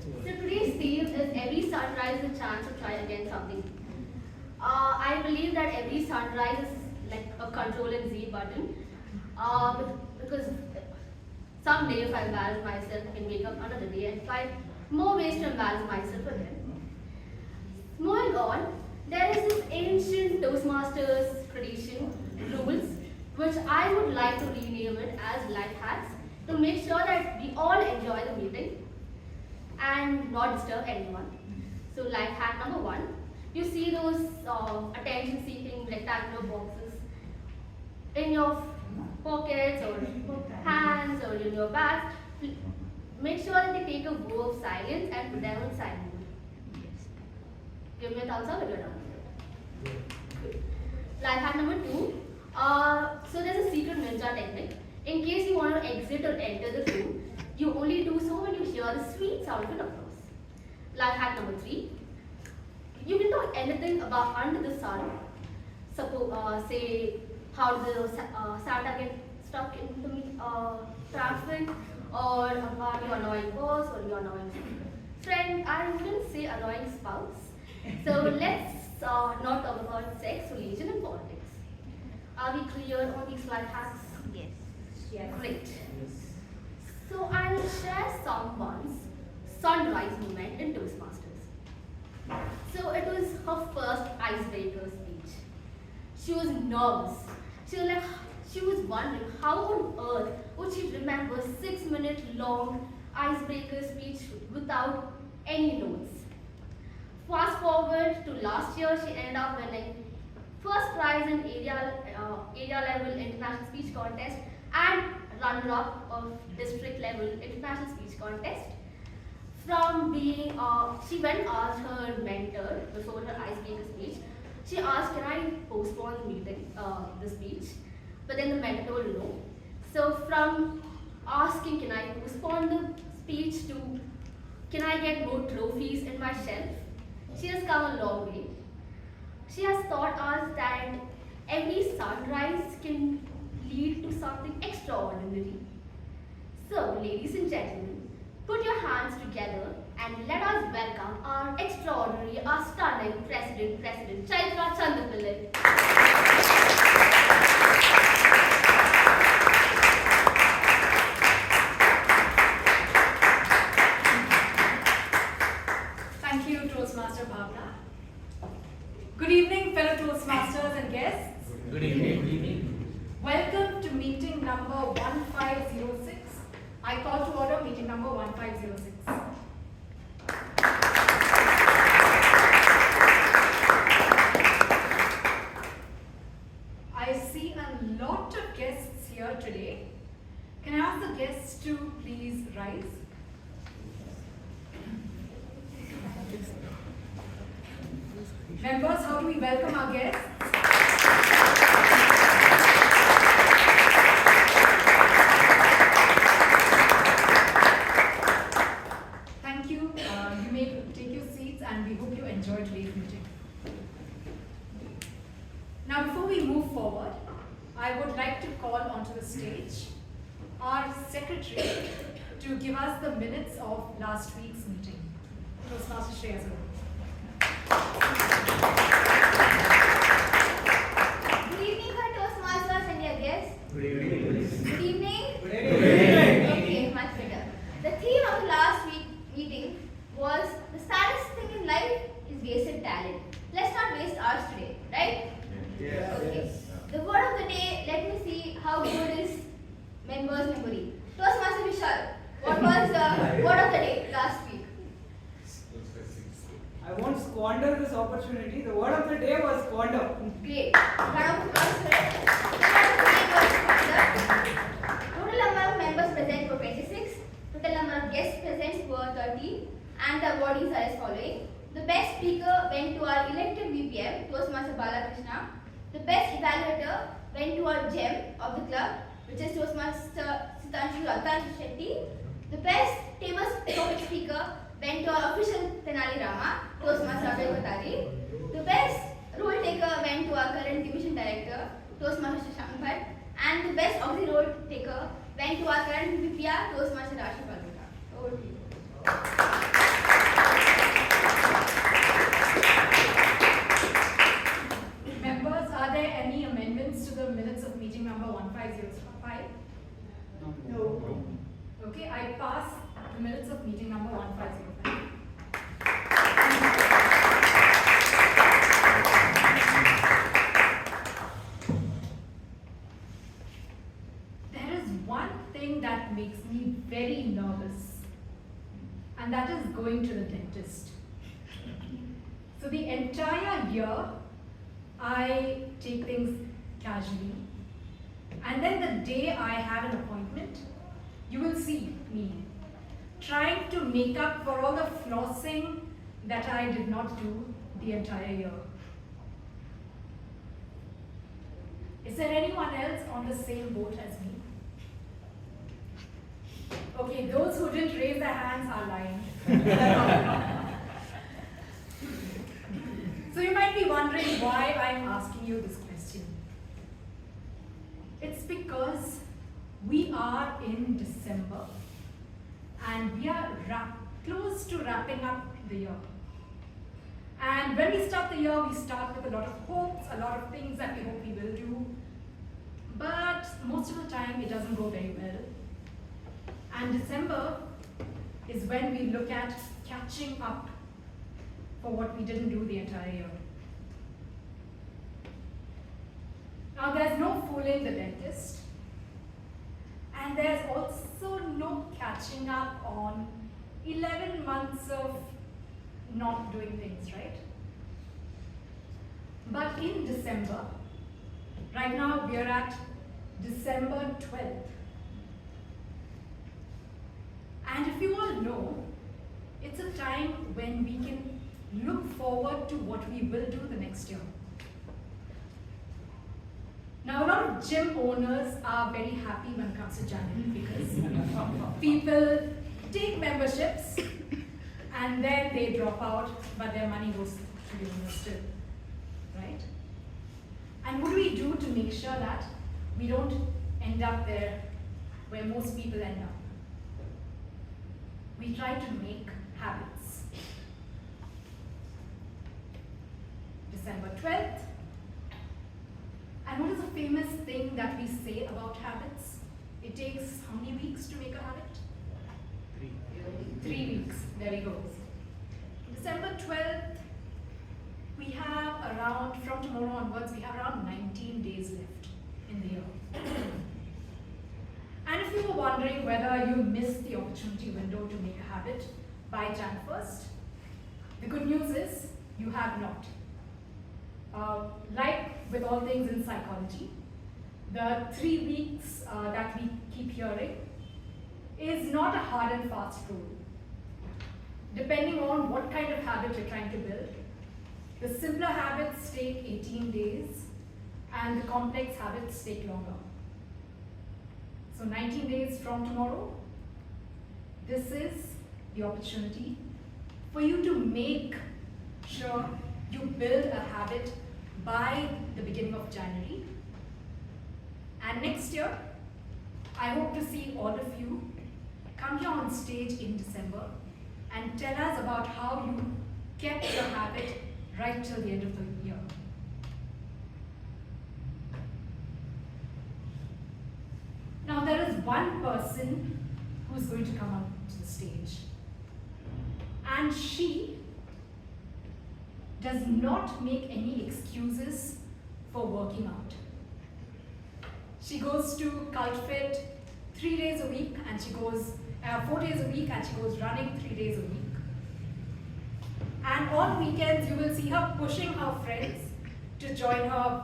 So today's theme is every sunrise is a chance to try again something. I believe that every sunrise is like a control and Z button. Because someday if I embarrass myself, I can wake up another day and find more ways to embarrass myself again. Moving on, there is this ancient Toastmasters tradition, rules, which I would like to rename it as life hacks to make sure that we all enjoy the meeting and not disturb anyone. So life hack number 1, you see those attention-seeking rectangular boxes in your pockets or hands or in your bags. Make sure that they take a vow of silence and put them on silent mode. Give me a thumbs up if you're done. Good. Life hack number 2. So there's a secret ninja technique. In case you want to exit or enter the room, you only do so when you hear the sweet sound of an applause. Life hack number 3. You can talk anything about under the sun. Suppose, say, how the Santa get stuck in the traffic, or about your annoying boss or your annoying friend. I wouldn't say annoying spouse. So let's not talk about sex, religion, and politics. Are we clear on these life hacks? Yes. Yes. Great. So I will share someone's sunrise moment in Toastmasters. So it was her first icebreaker speech. She was nervous. She was wondering how on earth would she remember 6-minute long icebreaker speech without any notes. Fast forward to last year, she ended up winning first prize in area level international speech contest and runner-up of district level international speech contest. From being, she went asked her mentor before her icebreaker speech. She asked, "Can I postpone the meeting, the speech?" But then the mentor told no. So from asking, "Can I postpone the speech?" to "Can I get more trophies in my shelf?" she has come a long way. She has taught us that every sunrise can lead to something extraordinary. So, ladies and gentlemen, put your hands together and let us welcome our extraordinary, our stunning President Chaitra Chandapillai. Thank you, Toastmaster Bhavana. Good evening, fellow Toastmasters and guests. Good evening. Good evening. Welcome to meeting number 1506. I call to order meeting number 1506. I see a lot of guests here today. Can I ask the guests to please rise? Members, how do we welcome our guests? Thank you. You may take your seats and we hope you enjoyed today's meeting. Now, before we move forward, I would like to call onto the stage our secretary to give us the minutes of last week's meeting. Toastmaster Shreya. Good evening, our Toastmasters and your guests. Good evening. Good evening. Good evening. Okay, much better. The theme of the last week meeting was the saddest thing in life is wasted talent. Let's not waste ours today, right? Yes. Okay. The word of the day, let me see how good is members' memory. Toastmaster Vishal, what was the word of the day last week? I won't squander this opportunity. The word of the day was squander. Great. Round of applause for it. The word of the day was squander. Total number of members present were 26. Total number of guests present were 30. And the awardees are as following. The best speaker went to our elected VPM, Toastmaster Balakrishna. The best evaluator went to our gem of the club, which is Toastmaster Shetty. The best famous topic speaker went to our official Tenali Rama, Toastmaster Abhay Kothari. The best role taker went to our current division director, Toastmaster Shashank. And the best auxiliary role taker went to our current VPR, Toastmaster Rashid. Over to you. the minutes of meeting number 1505. There is one thing that makes me very nervous, and that is going to the dentist. So the entire year, I take things casually. And then the day I have an appointment, you will see me trying to make up for all the flossing that I did not do the entire year. Is there anyone else on the same boat as me? Okay, those who didn't raise their hands are lying. So you might be wondering why I'm asking you this question. It's because we are in December and we are close to wrapping up the year. And when we start the year, we start with a lot of hopes, a lot of things that we hope we will do. But most of the time, it doesn't go very well. And December is when we look at catching up for what we didn't do the entire year. Now there's no fooling the dentist, and there's also no catching up on 11 months of not doing things, right? But in December, right now we are at December 12th. And if you all know, it's a time when we can look forward to what we will do the next year. Now, a lot of gym owners are very happy when it comes to January because people take memberships and then they drop out, but their money goes to the owner still, right? And what do we do to make sure that we don't end up there where most people end up? We try to make habits. December 12th. And what is the famous thing that we say about habits? It takes how many weeks to make a habit? 3 weeks. There we go. December 12th, we have around, from tomorrow onwards, we have around 19 days left in the year. And if you were wondering whether you missed the opportunity window to make a habit by Jan 1st, the good news is you have not. Like with all things in psychology, the 3 weeks that we keep hearing is not a hard and fast rule. Depending on what kind of habit you're trying to build, the simpler habits take 18 days and the complex habits take longer. So 19 days from tomorrow, this is the opportunity for you to make sure you build a habit by the beginning of January. And next year, I hope to see all of you come here on stage in December and tell us about how you kept your habit right till the end of the year. Now there is one person who's going to come on to the stage, and she does not make any excuses for working out. She goes to Cult Fit 3 days a week, and she goes 4 days a week, and she goes running 3 days a week. And on weekends, you will see her pushing her friends to join her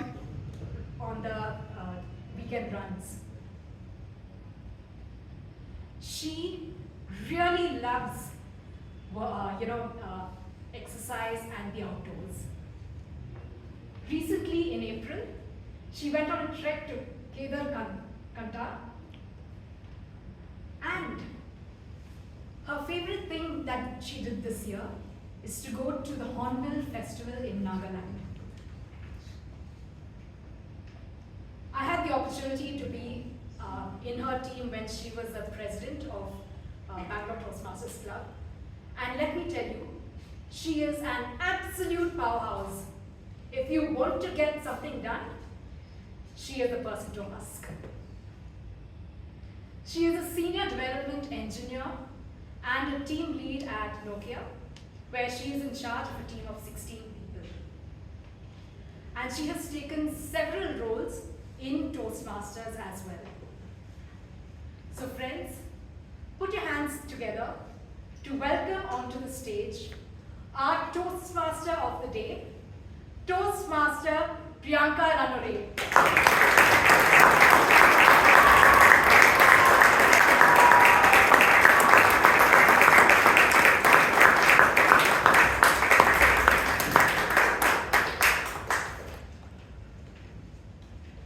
on the weekend runs. She really loves, exercise and the outdoors. Recently in April, she went on a trek to Kanta, and her favorite thing that she did this year is to go to the Hornbill Festival in Nagaland. I had the opportunity to be in her team when she was the president of Bangalore Toastmasters Club, and let me tell you, she is an absolute powerhouse. If you want to get something done, she is the person to ask. She is a senior development engineer and a team lead at Nokia, where she is in charge of a team of 16 people. And she has taken several roles in Toastmasters as well. So friends, put your hands together to welcome onto the stage our Toastmaster of the day, Toastmaster Priyanka Rannorey.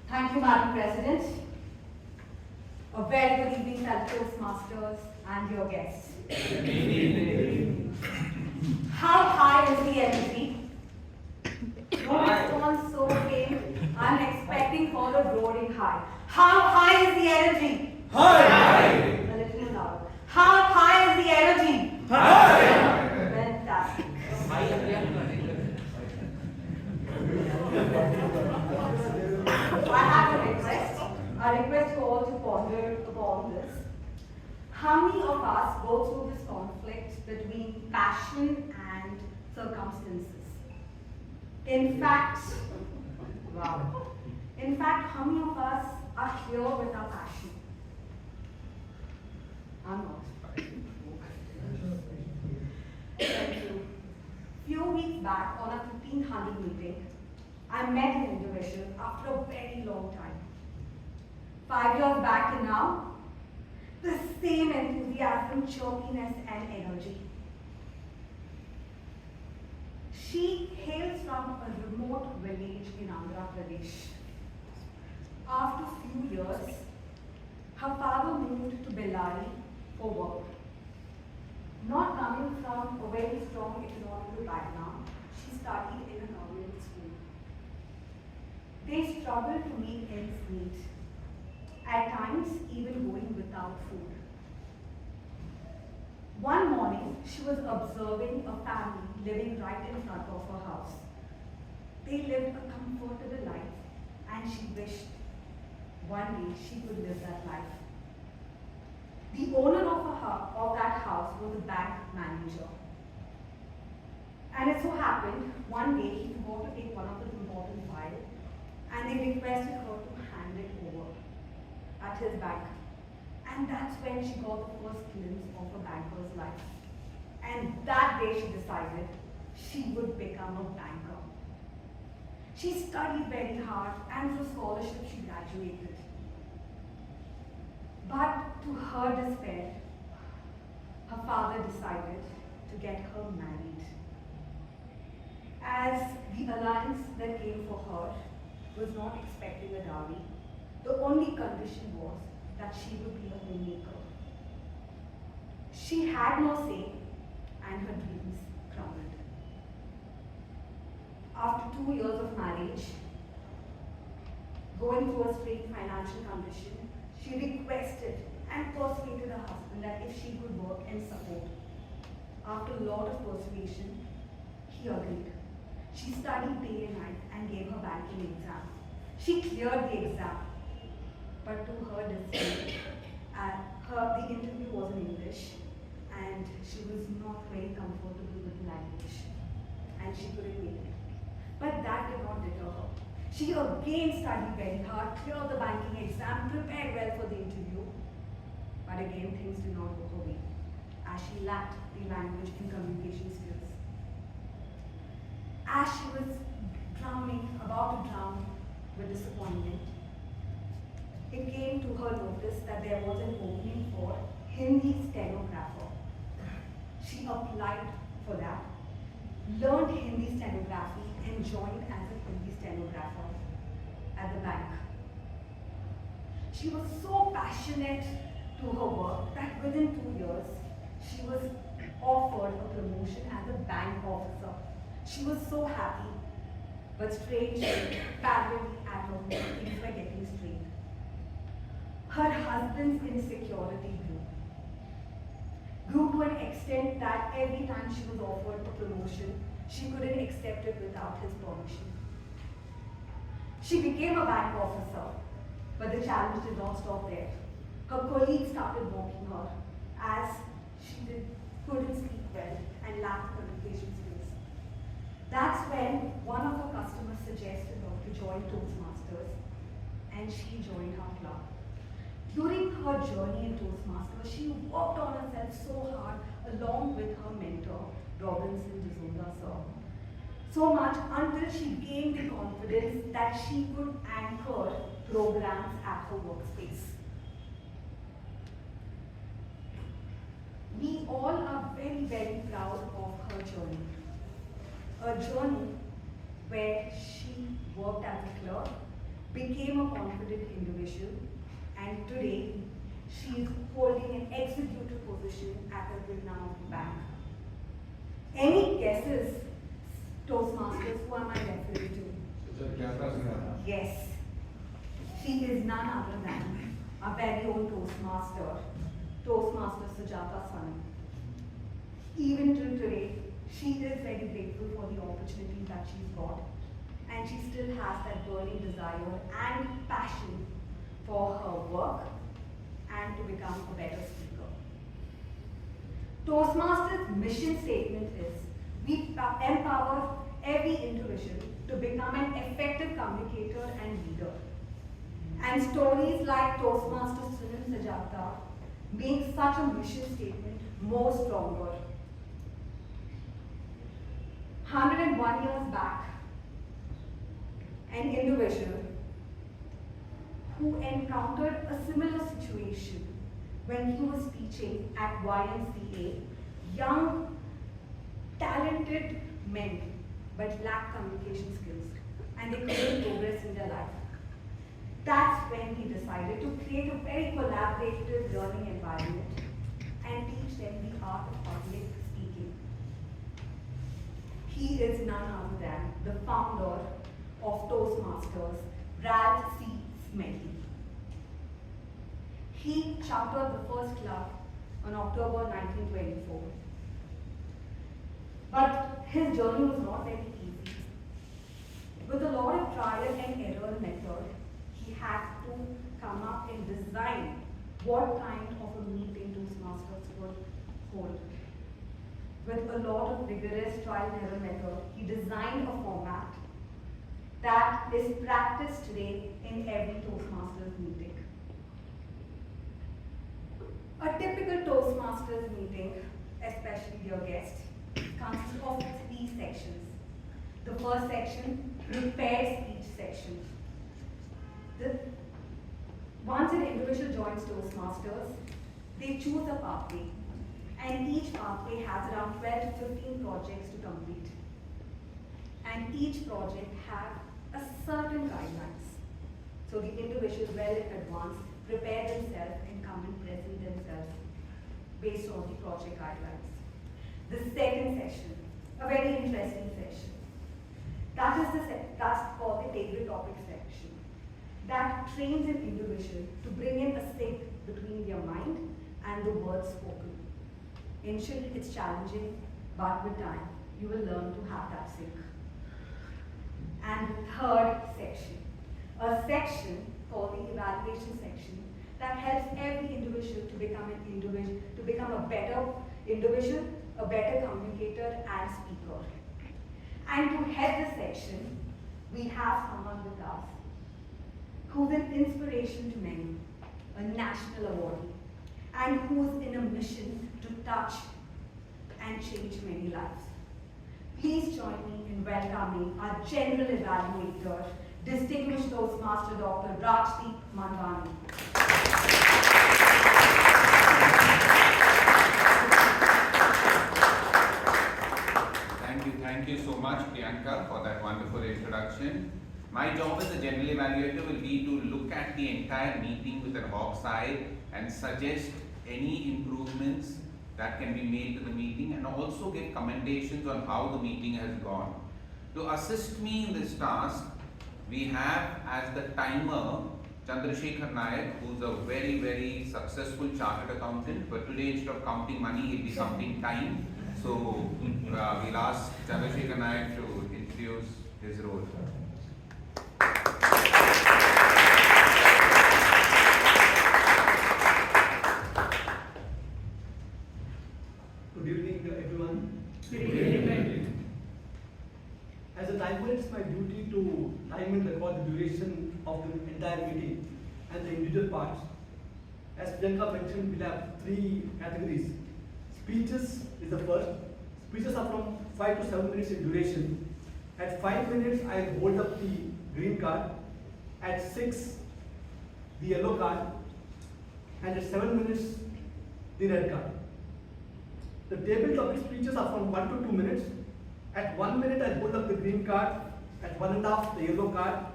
Thank you, Madam President. A very good evening, fellow Toastmasters and your guests. How high is the energy? No response so came. I'm expecting for a roaring high. How high is the energy? High! A little louder. How high is the energy? High! Fantastic. I have a request for all to ponder upon this. How many of us go through this conflict between passion and circumstances? In fact, wow. In fact, how many of us are here with our passion? I'm not. Thank you. Few weeks back on a 1500 meeting, I met an individual after a very long time. 5 years back and now, the same enthusiasm, chirpiness and energy. She hails from a remote village in Andhra Pradesh. After a few years, her father moved to Bellary for work. Not coming from a very strong economical background, she studied in a government school. They struggled to make ends meet, at times even going without food. One morning, she was observing a family living right in front of her house. They lived a comfortable life, and she wished one day she could live that life. The owner of that house was a bank manager. And it so happened, one day he forgot to take one of his important files, and they requested her to hand it over at his bank. And that's when she got the first glimpse of a banker's life. And that day she decided she would become a banker. She studied very hard, and through scholarship she graduated. But to her despair, her father decided to get her married. As the alliance that came for her was not expecting a dowry, the only condition was that she would be a homemaker. She had no say, and her dreams crumbled. After 2 years of marriage, going through a strained financial condition, she requested and persuaded her husband that if she would work and support. After a lot of persuasion, he agreed. She studied day and night and gave her banking exam. She cleared the exam, but to her dismay, the interview was in English, and she was not very comfortable with the language, and she couldn't make it. But that did not deter her. She again studied very hard, cleared the banking exam, prepared well for the interview, but again things did not go her way, as she lacked the language and communication skills. As she was about to drown with disappointment, it came to her notice that there was an opening for Hindi stenographer. She applied for that, learned Hindi stenography, and joined as a Hindi stenographer at the bank. She was so passionate to her work that within 2 years, she was offered a promotion as a bank officer. She was so happy, but strangely, parallelly at her home, things were getting strained. Her husband's insecurity grew to an extent that every time she was offered a promotion, she couldn't accept it without his permission. She became a bank officer, but the challenge did not stop there. Her colleagues started mocking her as she did join Toastmasters and she joined our club. During her journey in Toastmasters, she worked on herself so hard along with her mentor, Robinson D'Souza sir. So much until she gained the confidence that she could anchor programs at her workspace. We all are very, very proud of her journey. A journey where she worked as a clerk, became a confident individual, and today she is holding an executive position at a renowned bank. Any guesses, Toastmasters, who am I referring to? Yes, she is none other than our very own Toastmaster Sujata Sanu. Even till today, she is very grateful for the opportunity that she's got, and she still has that burning desire and passion for her work and to become a better speaker. Toastmasters' mission statement is, we empower every individual to become an effective communicator and leader. And stories like Toastmaster Sunil Sajata make such a mission statement more stronger. 101 years back, an individual who encountered a similar situation when he was teaching at YMCA, young, talented men, but lacked communication skills, and they couldn't progress in their life. That's when he decided to create a very collaborative learning environment and teach them the art of public speaking. He is none other than the founder of Toastmasters, Ralph C. Smetty. He chartered the first club on October 1924. But his journey was not very easy. With a lot of trial and error method, he had to come up and design what kind of a meeting Toastmasters would hold. With a lot of rigorous trial and error method, he designed a format that is practiced today in every Toastmasters meeting. A typical Toastmasters meeting, especially dear guests, consists of 3 sections. The first section prepares each section. Once an individual joins Toastmasters, they choose a pathway, and each pathway has around 12 to 15 projects to complete. And each project has a certain guidelines. So the individuals well in advance prepare themselves and come and present themselves based on the project guidelines. The second session, a very interesting session. That's called the table topic section. That trains an individual to bring in a sync between their mind and the words spoken. Initially, it's challenging, but with time, you will learn to have that sync. And the third section, a section called the evaluation section that helps every individual to become a better individual, a better communicator and speaker. And to head the section, we have someone with us who's an inspiration to many, a national awardee, and who's in a mission to touch and change many lives. Please join me in welcoming our general evaluator, distinguished Toastmaster Dr. Rajdeep Manwani. Thank you so much, Priyanka, for that wonderful introduction. My job as a general evaluator will be to look at the entire meeting with an hawk's eye and suggest any improvements that can be made to the meeting, and also give commendations on how the meeting has gone. To assist me in this task, we have as the timer Chandrashekhar Nayak, who's a very, very successful chartered accountant, but today instead of counting money, he'll be counting time. So we'll ask Chandrashekhar Nayak to introduce his role. Good evening, everyone. Good evening. As a timer, it's my duty to time and record the duration of the entire meeting and the individual parts. As Priyanka mentioned, we'll have 3 categories. Speeches is the first. Speeches are from 5 to 7 minutes in duration. At 5 minutes, I'll hold up the green card. At 6, the yellow card. And at 7 minutes, the red card. The table topic speeches are from 1 to 2 minutes. At 1 minute, I hold up the green card. At 1.5, the yellow card.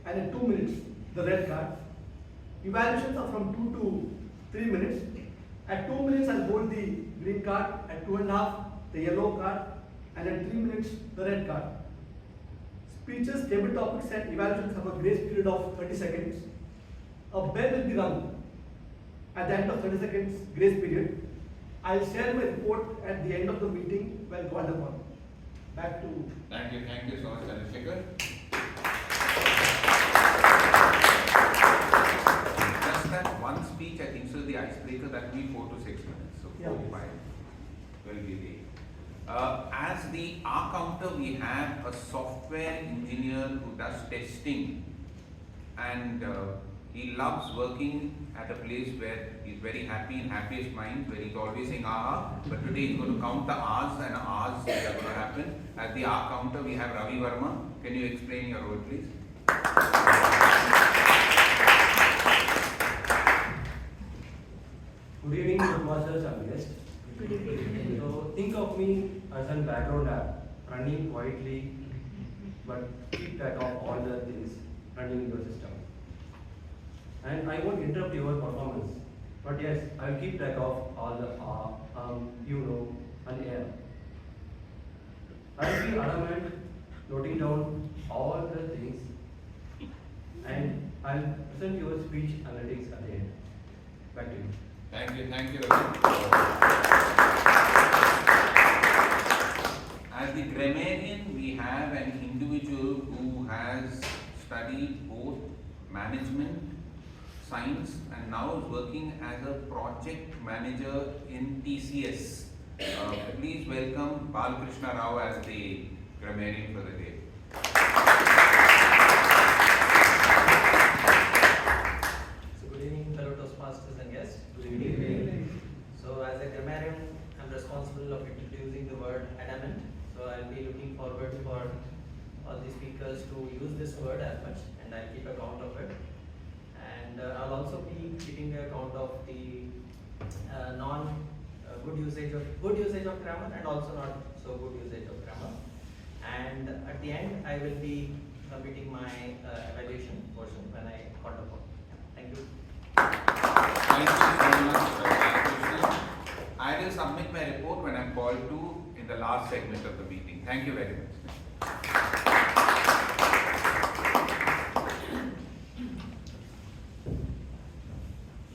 And at 2 minutes, the red card. Evaluations are from 2 to 3 minutes. At 2 minutes, I'll hold the green card. At 2.5, the yellow card. And at 3 minutes, the red card. Speeches, table topics, and evaluations have a grace period of 30 seconds. A bell will be rung at the end of 30 seconds grace period. I'll share my report at the end of the meeting when called upon. Back to. Thank you so much, Chandrashekhar. Just that one speech, I think so, the icebreaker, that will be 4 to 6 minutes. So 4 to 5 will be the. As the R counter, we have a software engineer who does testing, and he loves working at a place where he's very happy, in happiest minds, where he's always saying aha. But today he's going to count the R's, and R's that are going to happen. At the R counter, we have Ravivarma. Can you explain your role, please? Good evening, Toastmasters and guests. Good evening. So think of me as a background app running quietly, but keep track of all the things running in your system. And I won't interrupt your performance, but yes, I'll keep track of all the and air. I'll be adamant, noting down all the things, and I'll present your speech analytics at the end. Back to you. Thank you, Ravi. As the grammarian, we have an individual who has studied both management, science, and now is working as a project manager in TCS. Please welcome Balakrishna Rao as the grammarian for the day. So good evening, fellow Toastmasters and guests. Good evening. So as a grammarian, I'm responsible of introducing the word adamant. So I'll be looking forward for all the speakers to use this word as much, and I'll keep account of it. And I'll also be keeping account of the good usage of grammar, and also not so good usage of grammar. And at the end, I will be submitting my evaluation portion when I call upon. Thank you. Thank you very much, Balakrishna. I will submit my report when I'm called to in the last segment of the meeting. Thank you very much.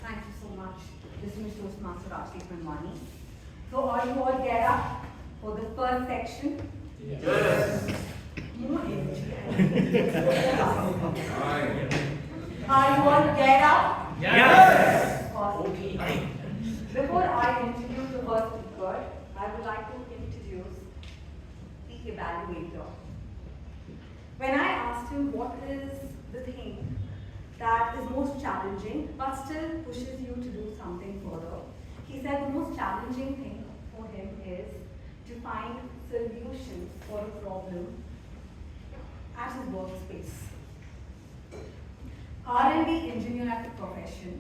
Thank you so much, distinguished Toastmaster Rajdeep and Manwani. So are you all get up for the first section? Yes. More energy. Are you all get up? Yes. Awesome. Before I introduce the first speaker, I would like to introduce the evaluator. When I asked him what is the thing that is most challenging but still pushes you to do something further, he said the most challenging thing for him is to find solutions for a problem at his workspace. R&D engineer as a profession.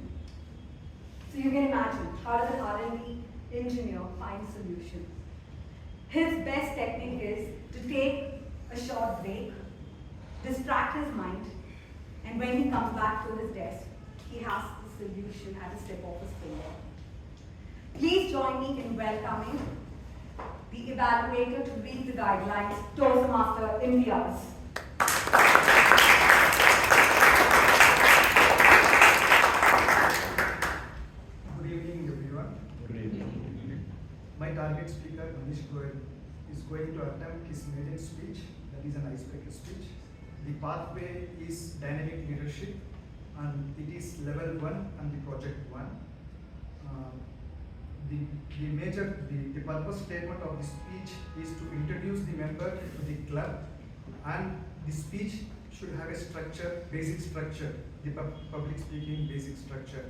So you can imagine, how does an R&D engineer find solutions? His best technique is to take a short break, distract his mind, and when he comes back to his desk, he has the solution at the tip of his finger. Please join me in welcoming the evaluator to read the guidelines, Toastmaster Imtiaz. Good evening, everyone. Good evening. My target speaker, Manish Goyal, is going to attempt his maiden speech, that is an icebreaker speech. The pathway is dynamic leadership, and it is level 1 and the project 1. The purpose statement of the speech is to introduce the member to the club, And the speech should have a structure, basic structure, the public speaking basic structure.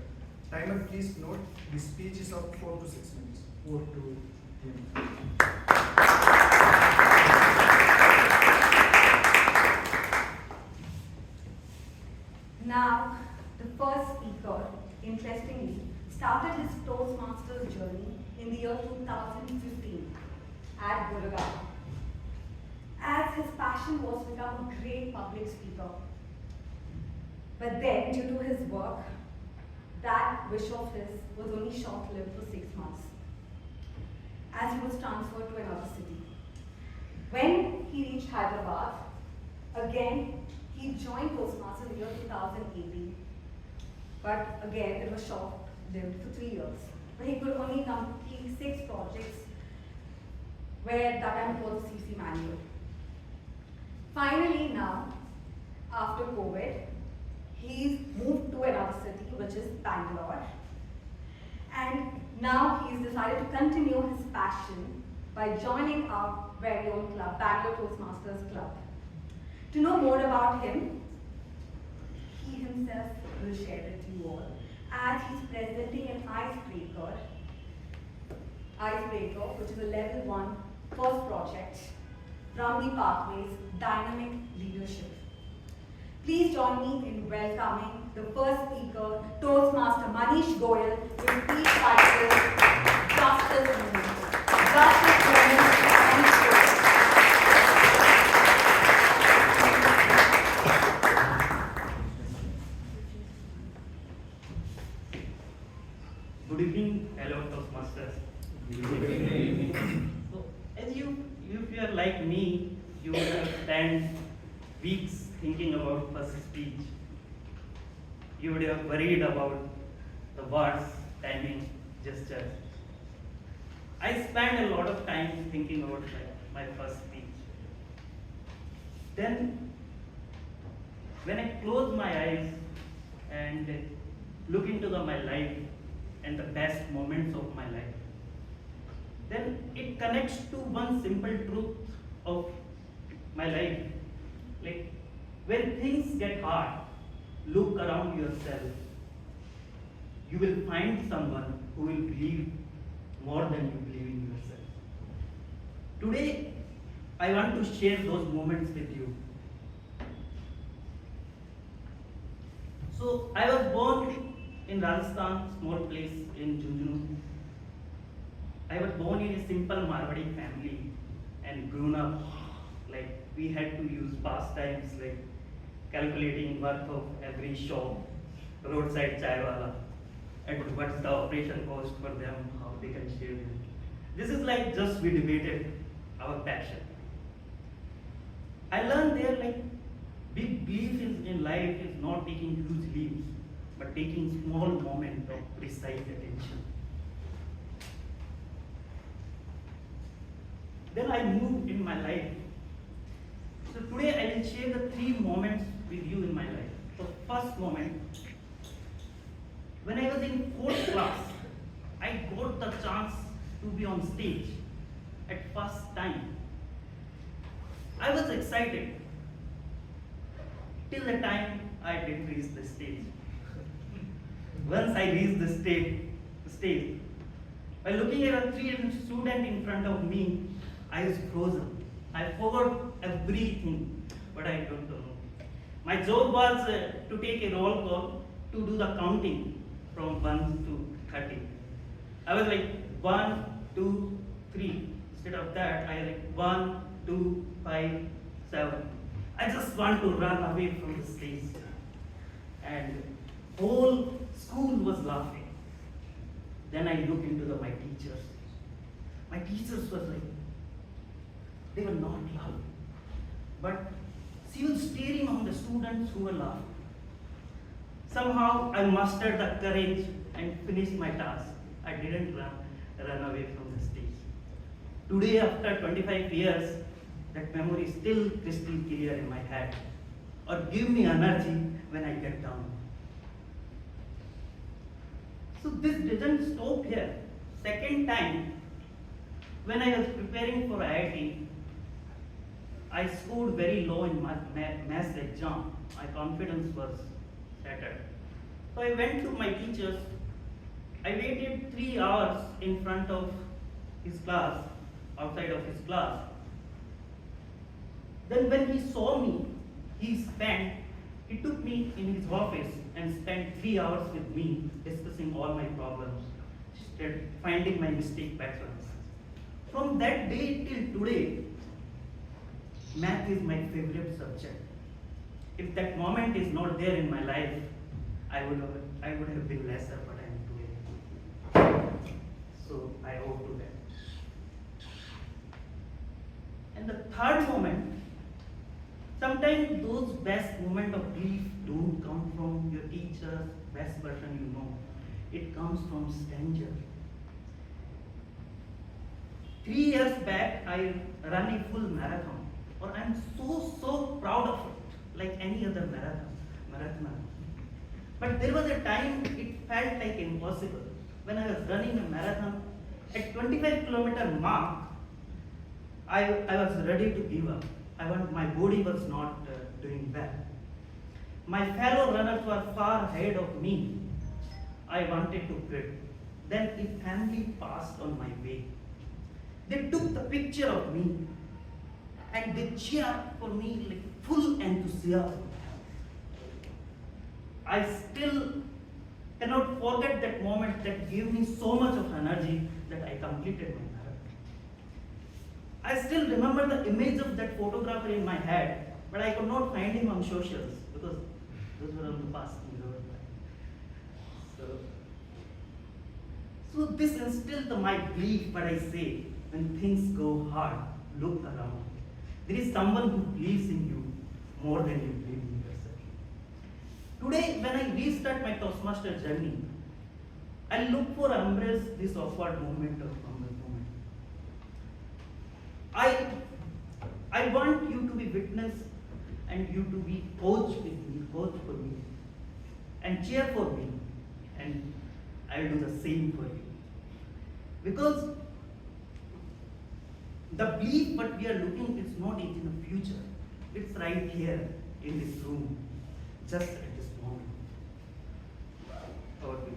Timer, please note, the speech is of 4 to 6 minutes. Over to him. Now, the first speaker, interestingly, started his Toastmasters journey in the year 2015 at Gurgaon, as his passion was to become a great public speaker. But then, due to his work, that wish of his was only short-lived for 6 months, as he was transferred to another city. When he reached Hyderabad, again, he joined Toastmasters in the year 2018. But again, it was short-lived for 3 years. But he could only complete 6 projects, where that time it was a CC manual. Finally now, after COVID, he's moved to another city, which is Bangalore. And now he's decided to continue his passion by joining our very own club, Bangalore Toastmasters Club. To know more about him, he himself will share with you all, as he's presenting an icebreaker, which is a level 1 first project from the Pathways Dynamic Leadership. Please join me in welcoming the first speaker, Toastmaster Manish Goyal, with speech title Justice Movement. Justice Movement, Manish Goyal. Good evening, hello Toastmasters. Good evening. So, as if you are like me, you would have spent weeks thinking about first speech. You would have worried about the words, timing, gestures. I spent a lot of time thinking about my first speech. Then, when I close my eyes and look into my life and the best moments of my life, then it connects to one simple truth of my life. Like, when things get hard, look around yourself. You will find someone who will believe more than you believe in yourself. Today, I want to share those moments with you. So, I was born in Rajasthan, small place in Junjunu. I was born in a simple Marwadi family and grown up like we had to use pastimes like calculating worth of every shop, roadside chai wala, and what's the operation cost for them, how they can share it. This is like just we debated our passion. I learned there like big belief in life is not taking huge leaps, but taking small moments of precise attention. Then I moved in my life. So today I will share the 3 moments with you in my life. The first moment, when I was in 4th class, I got the chance to be on stage at first time. I was excited till the time I didn't reach the stage. Once I reached the stage, by looking at a 300 student in front of me, I was frozen. I forgot everything, but I don't know. My job was to take a roll call to do the counting from 1 to 30. I was like 1, 2, 3. Instead of that, I like 1, 2, 5, 7. I just want to run away from the stage. And whole school was laughing. Then I looked into my teachers. My teachers was like, they were not laughing, but she was staring on the students who were laughing. Somehow I mustered the courage and finished my task. I didn't run away from the stage. Today, after 25 years, that memory is still crystal clear in my head, or give me energy when I get down. So this doesn't stop here. Second time, when I was preparing for IIT, I scored very low in my maths exam. My confidence was shattered. So I went to my teachers. I waited 3 hours in front of his class, outside of his class. Then when he saw me, he took me in his office and spent 3 hours with me discussing all my problems, finding my mistake patterns. From that day till today, math is my favorite subject. If that moment is not there in my life, I would have been lesser, but I am today. So I owe to that. And the third moment, sometimes those best moments of grief don't come from your teachers, best person you know. It comes from stranger. 3 years back, I ran a full marathon. Or I'm so proud of it, like any other marathoner. But there was a time it felt like impossible. When I was running a marathon, at 25-kilometer mark, I was ready to give up. My body was not doing well. My fellow runners were far ahead of me. I wanted to quit. Then a family passed on my way. They took the picture of me and they cheered for me like full enthusiasm. I still cannot forget that moment that gave me so much of energy that I completed my marathon. I still remember the image of that photographer in my head, but I could not find him on socials because those were on the past. So this instilled my belief, but I say, when things go hard, look around. There is someone who believes in you more than you believe in yourself. Today, when I restart my Toastmaster journey, I look for embrace this awkward moment or humble moment. I want you to be witness and you to be coach with me, coach for me, and cheer for me, and I will do the same for you. Because the belief what we are looking is not in the future. It's right here in this room, just at this moment. Over to you.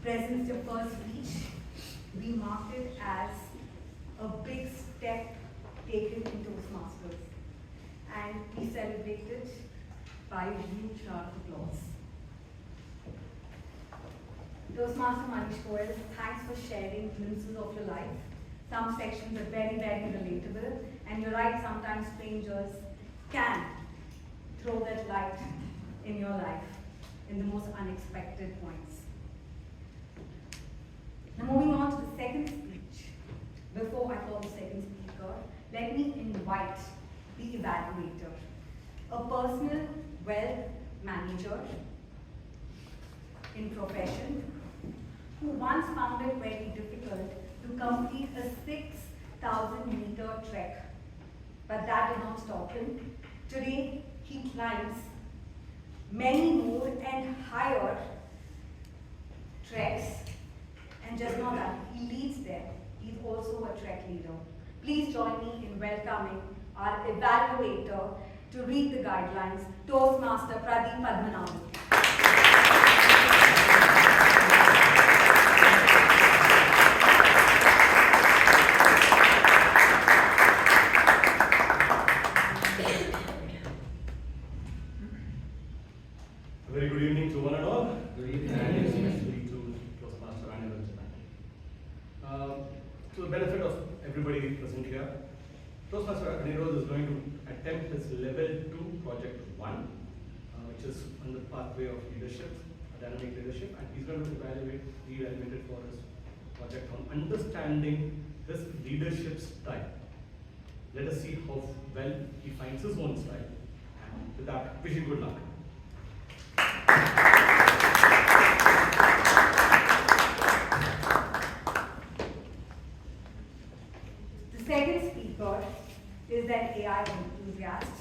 Presents your first speech, we marked it as a big step taken in Toastmasters, and we celebrated by a huge round of applause. Toastmaster Manish, Goyal, thanks for sharing glimpses of your life. Some sections are very, very relatable, and you're right, sometimes strangers can throw that light in your life in the most unexpected points. Now moving on to the second speech. Before I call the second speaker, let me invite the evaluator, a personal wealth manager in profession who once found it very difficult to complete a 6,000-meter trek. But that did not stop him. Today, he climbs many more and higher treks. And just not that, he leads them. He's also a trek leader. Please join me in welcoming our evaluator to read the guidelines, Toastmaster Pradeep Padmanabhan. Very good evening to one and all. Good evening. And especially to Toastmaster Anirudh. To the benefit of everybody present here, Toastmaster Anirudh is going to attempt his level 2 project 1, which is on the pathway of leadership, dynamic leadership, and he's going to be evaluated for his project on understanding his leadership style. Let us see how well he finds his own style. With that, wish him good luck. The second speaker is an AI enthusiast.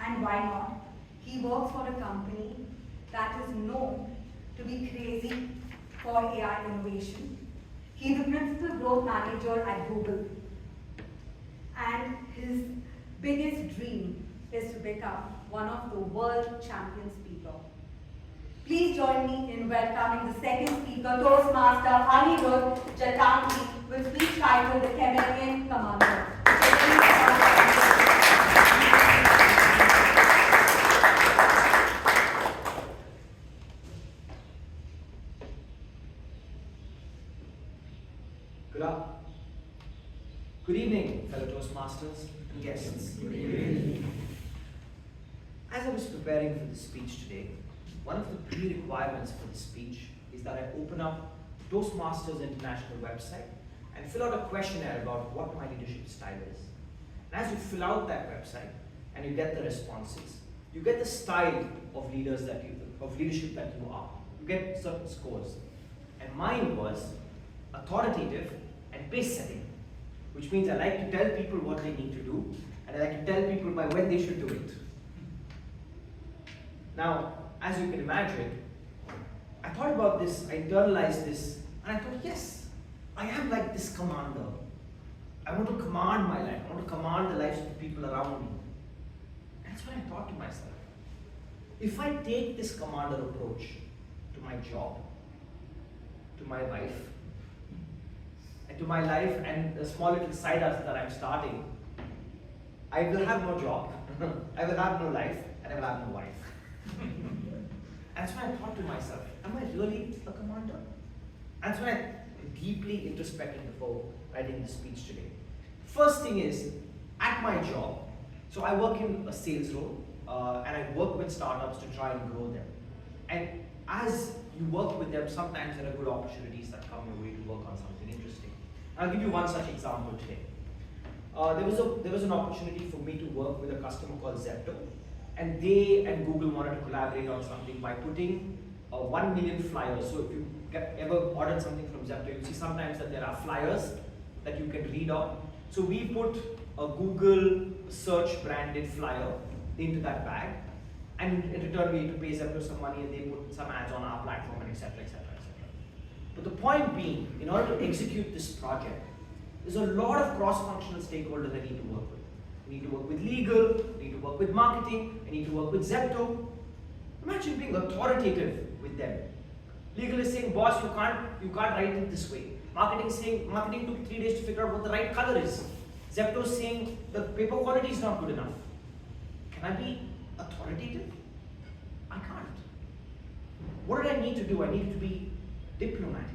And why not? He works for a company that is known to be crazy for AI innovation. He's the principal growth manager at Google. And his biggest dream is to become one of the world champion speakers. Please join me in welcoming the second speaker, Toastmaster Anirudh Jattangi, with speech titled The Chameleon Commander. Good evening, fellow Toastmasters and guests. Good evening. As I was preparing for this speech today, one of the pre-requirements for this speech is that I open up Toastmasters International website and fill out a questionnaire about what my leadership style is. And as you fill out that website and you get the responses, you get the style of leadership that you are. You get certain scores. And mine was authoritative and pace setting, which means I like to tell people what they need to do, and I like to tell people by when they should do it. Now, as you can imagine, I thought about this, I internalized this, and I thought, yes, I am like this commander. I want to command my life, I want to command the lives of the people around me. That's what I thought to myself. If I take this commander approach to my job, to my life, to my life and the small little side hustle that I'm starting, I will have no job, I will have no life, and I will have no wife. That's why I thought to myself, am I really a commander? That's why I deeply introspected before writing this speech today. First thing is, at my job, so I work in a sales role, and I work with startups to try and grow them. And as you work with them, sometimes there are good opportunities that come your way to work on something interesting. I'll give you one such example today. There was an opportunity for me to work with a customer called Zepto, and they and Google wanted to collaborate on something by putting 1 million flyers. So if you ever ordered something from Zepto, you'll see sometimes that there are flyers that you can read on. So we put a Google search branded flyer into that bag, and in return we had to pay Zepto some money, and they put some ads on our platform, and etc. etc. But the point being, in order to execute this project, there's a lot of cross-functional stakeholders I need to work with. I need to work with legal, I need to work with marketing, I need to work with Zepto. Imagine being authoritative with them. Legal is saying, boss, you can't write it this way. Marketing is saying, marketing took 3 days to figure out what the right color is. Zepto is saying, the paper quality is not good enough. Can I be authoritative? I can't. What did I need to do? I needed to be diplomatic.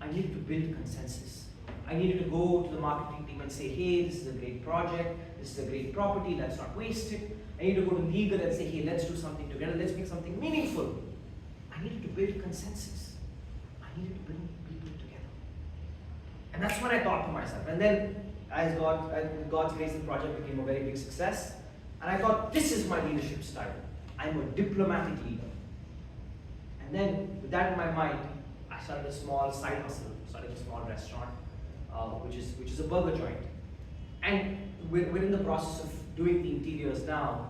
I needed to build consensus. I needed to go to the marketing team and say, hey, this is a great project, this is a great property, let's not waste it. I needed to go to legal and say, hey, let's do something together, let's make something meaningful. I needed to build consensus. I needed to bring people together. And that's when I thought to myself. And then, as God's grace, the project became a very big success. And I thought, this is my leadership style. I'm a diplomatic leader. And then, with that in my mind, I started a small side hustle, started a small restaurant, which is a burger joint. And we're in the process of doing the interiors now.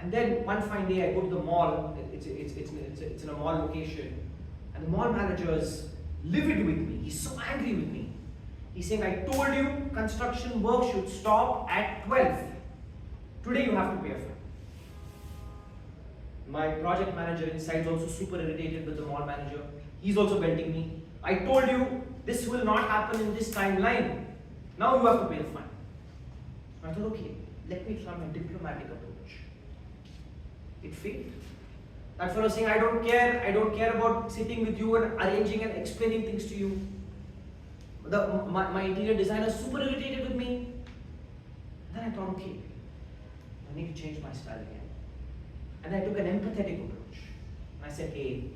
And then one fine day, I go to the mall. It's in a mall location, and the mall manager is livid with me. He's so angry with me. He's saying, I told you construction work should stop at 12. Today you have to pay a fine. My project manager inside is also super irritated with the mall manager. He's also belting me. I told you this will not happen in this timeline. Now you have to pay the fine. I thought, okay, let me try my diplomatic approach. It failed. That fellow saying, I don't care about sitting with you and arranging and explaining things to you. My interior designer is super irritated with me. Then I thought, okay, I need to change my style again. And I took an empathetic approach. And I said, hey,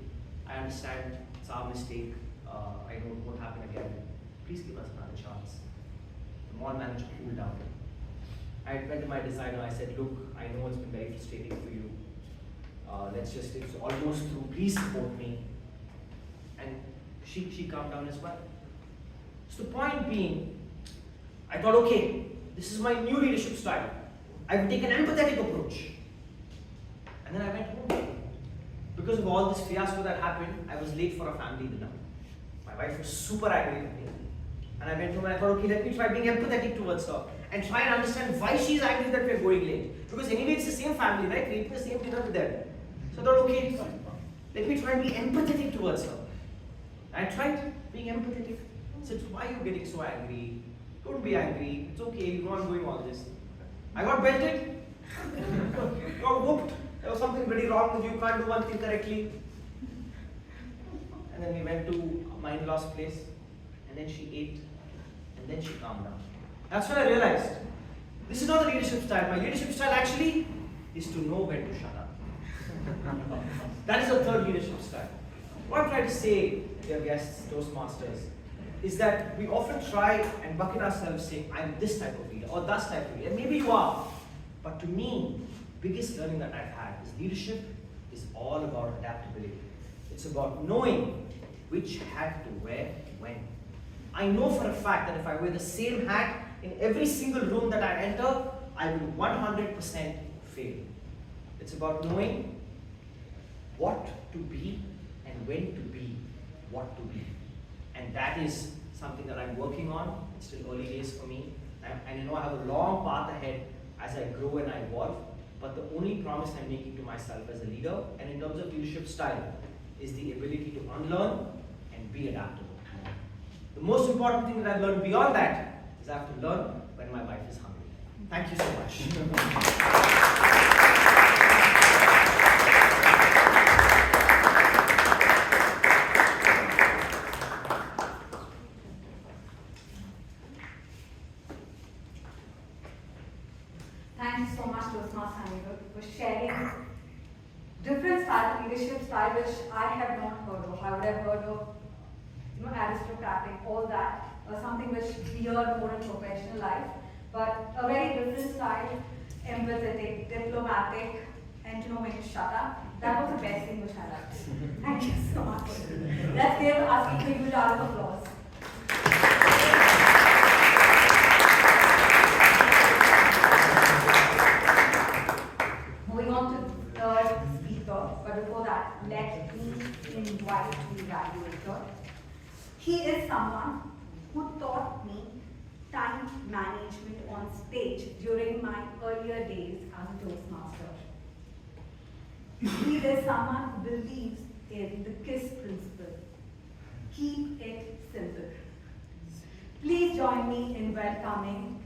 I understand it's our mistake. I know it won't happen again. Please give us another chance. mall manager cooled down. I went to my designer, I said, look, I know it's been very frustrating for you. It's almost through, please support me. And she calmed down as well. So the point being, I thought, okay, this is my new leadership style. I will take an empathetic approach. And then I went home. Because of all this fiasco that happened, I was late for a family dinner. My wife was super angry with me. And I went home and I thought, okay, let me try being empathetic towards her and try and understand why she's angry that we're going late. Because anyway, it's the same family, right? We're eating the same dinner with them. So I thought, okay, let me try and be empathetic towards her. I tried being empathetic. I said, why are you getting so angry? Don't be angry. It's okay, you know I'm doing all this. I got belted. Got whooped. There was something very wrong with you, can't do one thing correctly. And then we went to my in-law's place. And then she ate. And then she calmed down. That's when I realized, this is not the leadership style. My leadership style actually is to know when to shut up. That is the third leadership style. What I'm trying to say, dear guests, Toastmasters, is that we often try and bucket ourselves saying, I'm this type of leader or that type of leader. And maybe you are. But to me, biggest learning that I've had is leadership is all about adaptability. It's about knowing which hat to wear when. I know for a fact that if I wear the same hat in every single room that I enter, I will 100% fail. It's about knowing what to be and when to be what to be. And that is something that I'm working on. It's still early days for me. And I know I have a long path ahead as I grow and I evolve. But the only promise I'm making to myself as a leader, and in terms of leadership style, is the ability to unlearn and be adaptable. The most important thing that I've learned beyond that is I have to learn when my wife is hungry. Thank you so much. Thank you so much, Toastmaster Anirudh, for sharing different style, leadership style, which I have not heard of. I would have heard of, aristocratic, all that, something which we heard more in professional life, but a very different style, empathetic, diplomatic, and to know when to shut up. That was the best thing which I liked. Thank you so much. Let's give us a huge round of applause. Moving on to the third speaker, but before that, let me invite the evaluator. He is someone who taught me time management on stage during my earlier days as a Toastmaster. He is someone who believes in the KISS principle. Keep it simple. Please join me in welcoming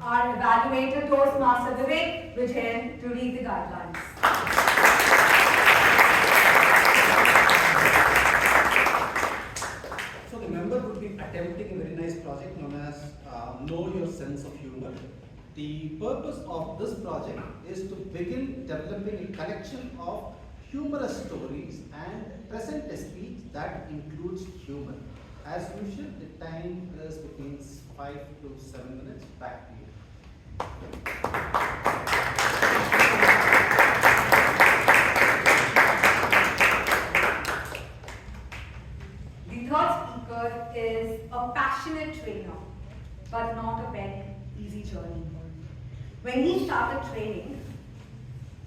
our evaluator, Toastmaster Vivek, Vijayan, to read the guidelines. So the member would be attempting a very nice project known as Know Your Sense of Humor. The purpose of this project is to begin developing a collection of humorous stories and present a speech that includes humor. As usual, the time is between 5 to 7 minutes. Back to you. The third speaker is a passionate trainer, but not a very easy journey. When he started training,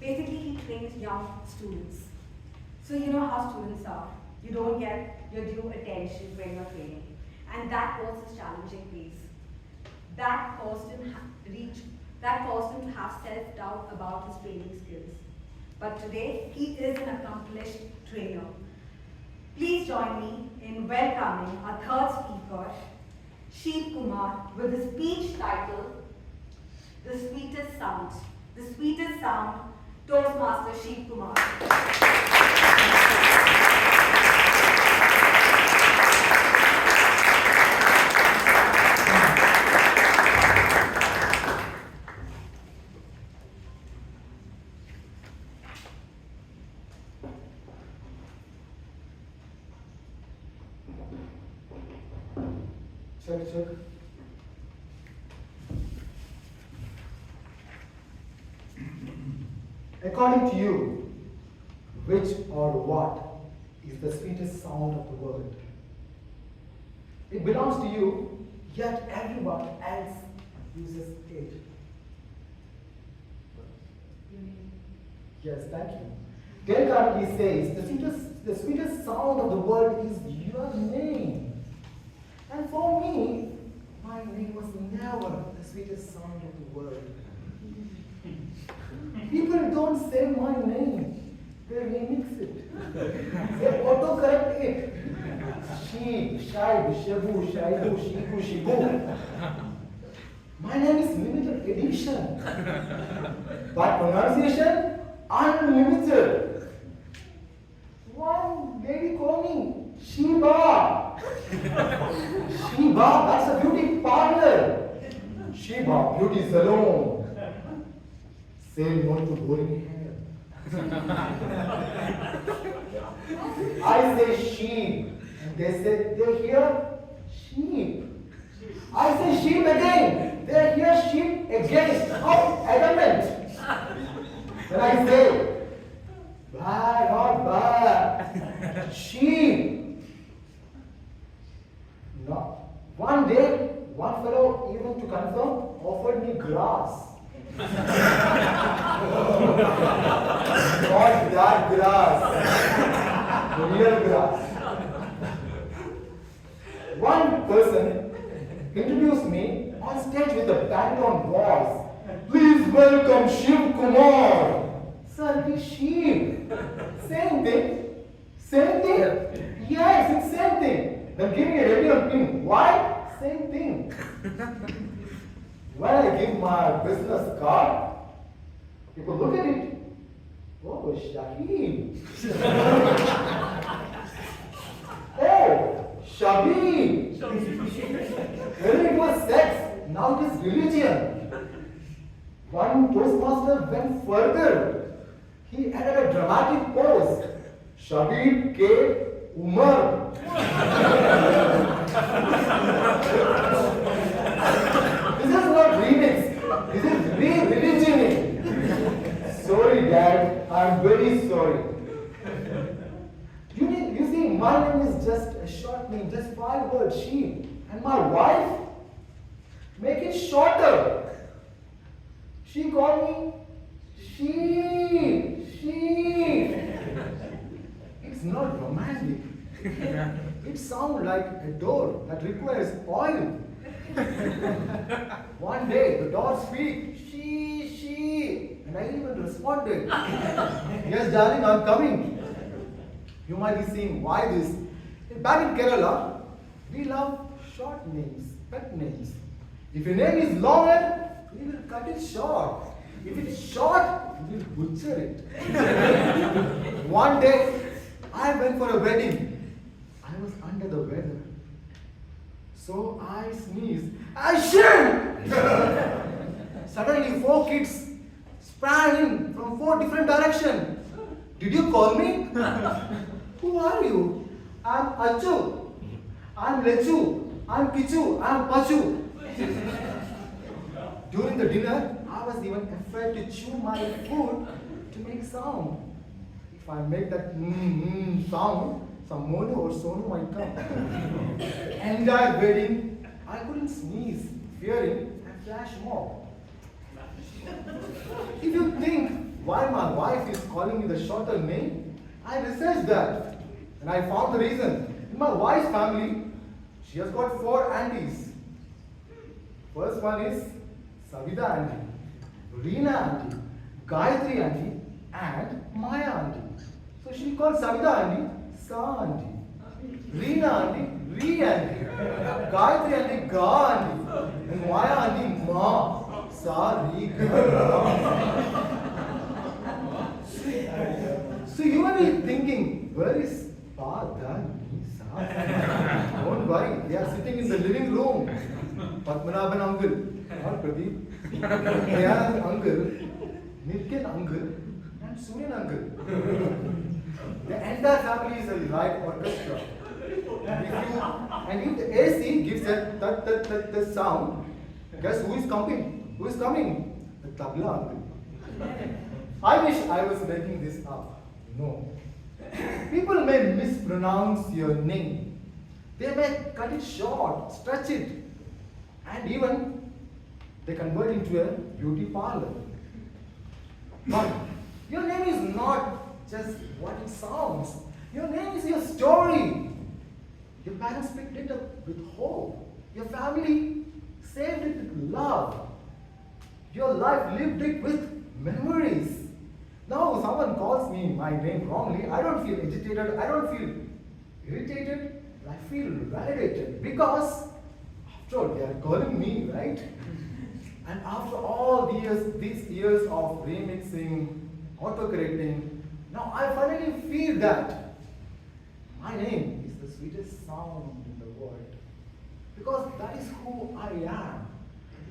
basically he trains young students. So you know how students are. You don't get your due attention when you're training. And that was his challenging phase. That caused him to have self-doubt about his training skills. But today, he is an accomplished trainer. Please join me in welcoming our third speaker, Sheeb Kumar, with the speech title, The Sweetest Sound. The Sweetest Sound, Toastmaster Sheeb Kumar. Check. According to you, which or what is the sweetest sound of the world? It belongs to you, yet everyone else uses it. Yes, thank you. Dale Carnegie says the sweetest sound of the world is your name. And for me, my name was never the sweetest sound of the world. People don't say my name, they remix it. They autocorrect it. Sheeb, Shaib, Shabu, Shaibu, Shibu, Shibu. My name is limited edition. But pronunciation, unlimited. One lady called me Sheba. Sheba, that's a beauty parlor. Sheba, beauty salon. Say no to boring hair. I say sheep, and they hear sheep. I say sheep again, they hear sheep again. How adamant. Then I say, bad, not bad. Sheep. No. One day, one fellow, even to confirm, offered me grass. Not that grass. The real grass. One person introduced me on stage with a background voice. Please welcome Sheeb Kumar. Sir, he's Sheeb. Same thing. Same thing? Yes, it's same thing. Then give me a radio pin. Why? Same thing. When I give my business card, people look at it. Oh, Shaheen. Oh, Shabib. Earlier it was sex, now it is religion. One Toastmaster went further. He added a dramatic pose. Shabib K. Umar. This is not remix. This is re-religioning. Sorry, Dad. I'm very sorry. You see, my name is just a short name, just 5 words, Sheeb. And my wife, make it shorter. She called me Sheeb, Sheeb. It's not romantic. It sounds like a door that requires oil. One day, the door speaks, she, and I even responded. Yes, darling, I'm coming. You might be saying, why this? Back in Kerala, we love short names, pet names. If your name is longer, we will cut it short. If it is short, we will butcher it. One day, I went for a wedding. I was under the weather. So I sneezed. I shit! Suddenly 4 kids sprang in from 4 different directions. Did you call me? Who are you? I'm Achu. I'm Lechu. I'm Kichu. I'm Pachu. During the dinner, I was even afraid to chew my food to make sound. If I make that sound, some Monu or Sonu might come. Entire wedding, I couldn't sneeze, fearing a flash mob. If you think why my wife is calling me the shorter name, I researched that and I found the reason. In my wife's family, she has got 4 aunties. First one is Savita auntie, Reena auntie, Gayatri auntie, and Maya auntie. So she called Savita auntie Sa auntie, Reena auntie Re auntie, Gayatri auntie Ga auntie, and Maya auntie Ma Sa Re Ga. So you may be thinking, where is Pa Da Ni Sa? Don't worry, they are sitting in the living room. Padmanabhan uncle, not Pradeep. Dayanand uncle, Nityan uncle, and Suryan uncle. The entire family is a live orchestra. And if the AC gives that sound, guess who is coming? Who is coming? The tabla uncle. I wish I was making this up. No. People may mispronounce your name. They may cut it short, stretch it, and even they convert into a beauty parlor. But your name is not just what it sounds. Your name is your story. Your parents picked it up with hope. Your family saved it with love. Your life lived it with memories. Now, if someone calls me my name wrongly, I don't feel agitated, I don't feel irritated, I feel validated because, after all, they are calling me, right? And after all these years of remixing, autocorrecting, now I finally feel that my name is the sweetest sound in the world. Because that is who I am.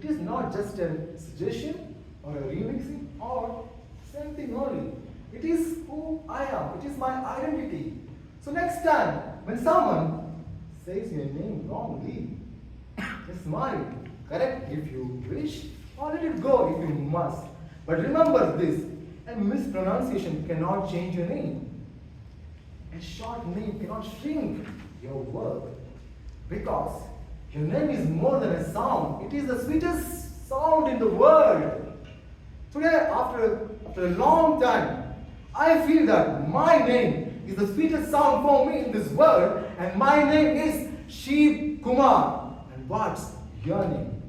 It is not just a suggestion or a remixing or something only. It is who I am. It is my identity. So next time, when someone says your name wrongly, just smile. Correct if you wish, or let it go if you must. But remember this, a mispronunciation cannot change your name. A short name cannot shrink your worth. Because your name is more than a sound. It is the sweetest sound in the world. Today, after a long time, I feel that my name is the sweetest sound for me in this world, and my name is Sheeb Kumar. And what's your name?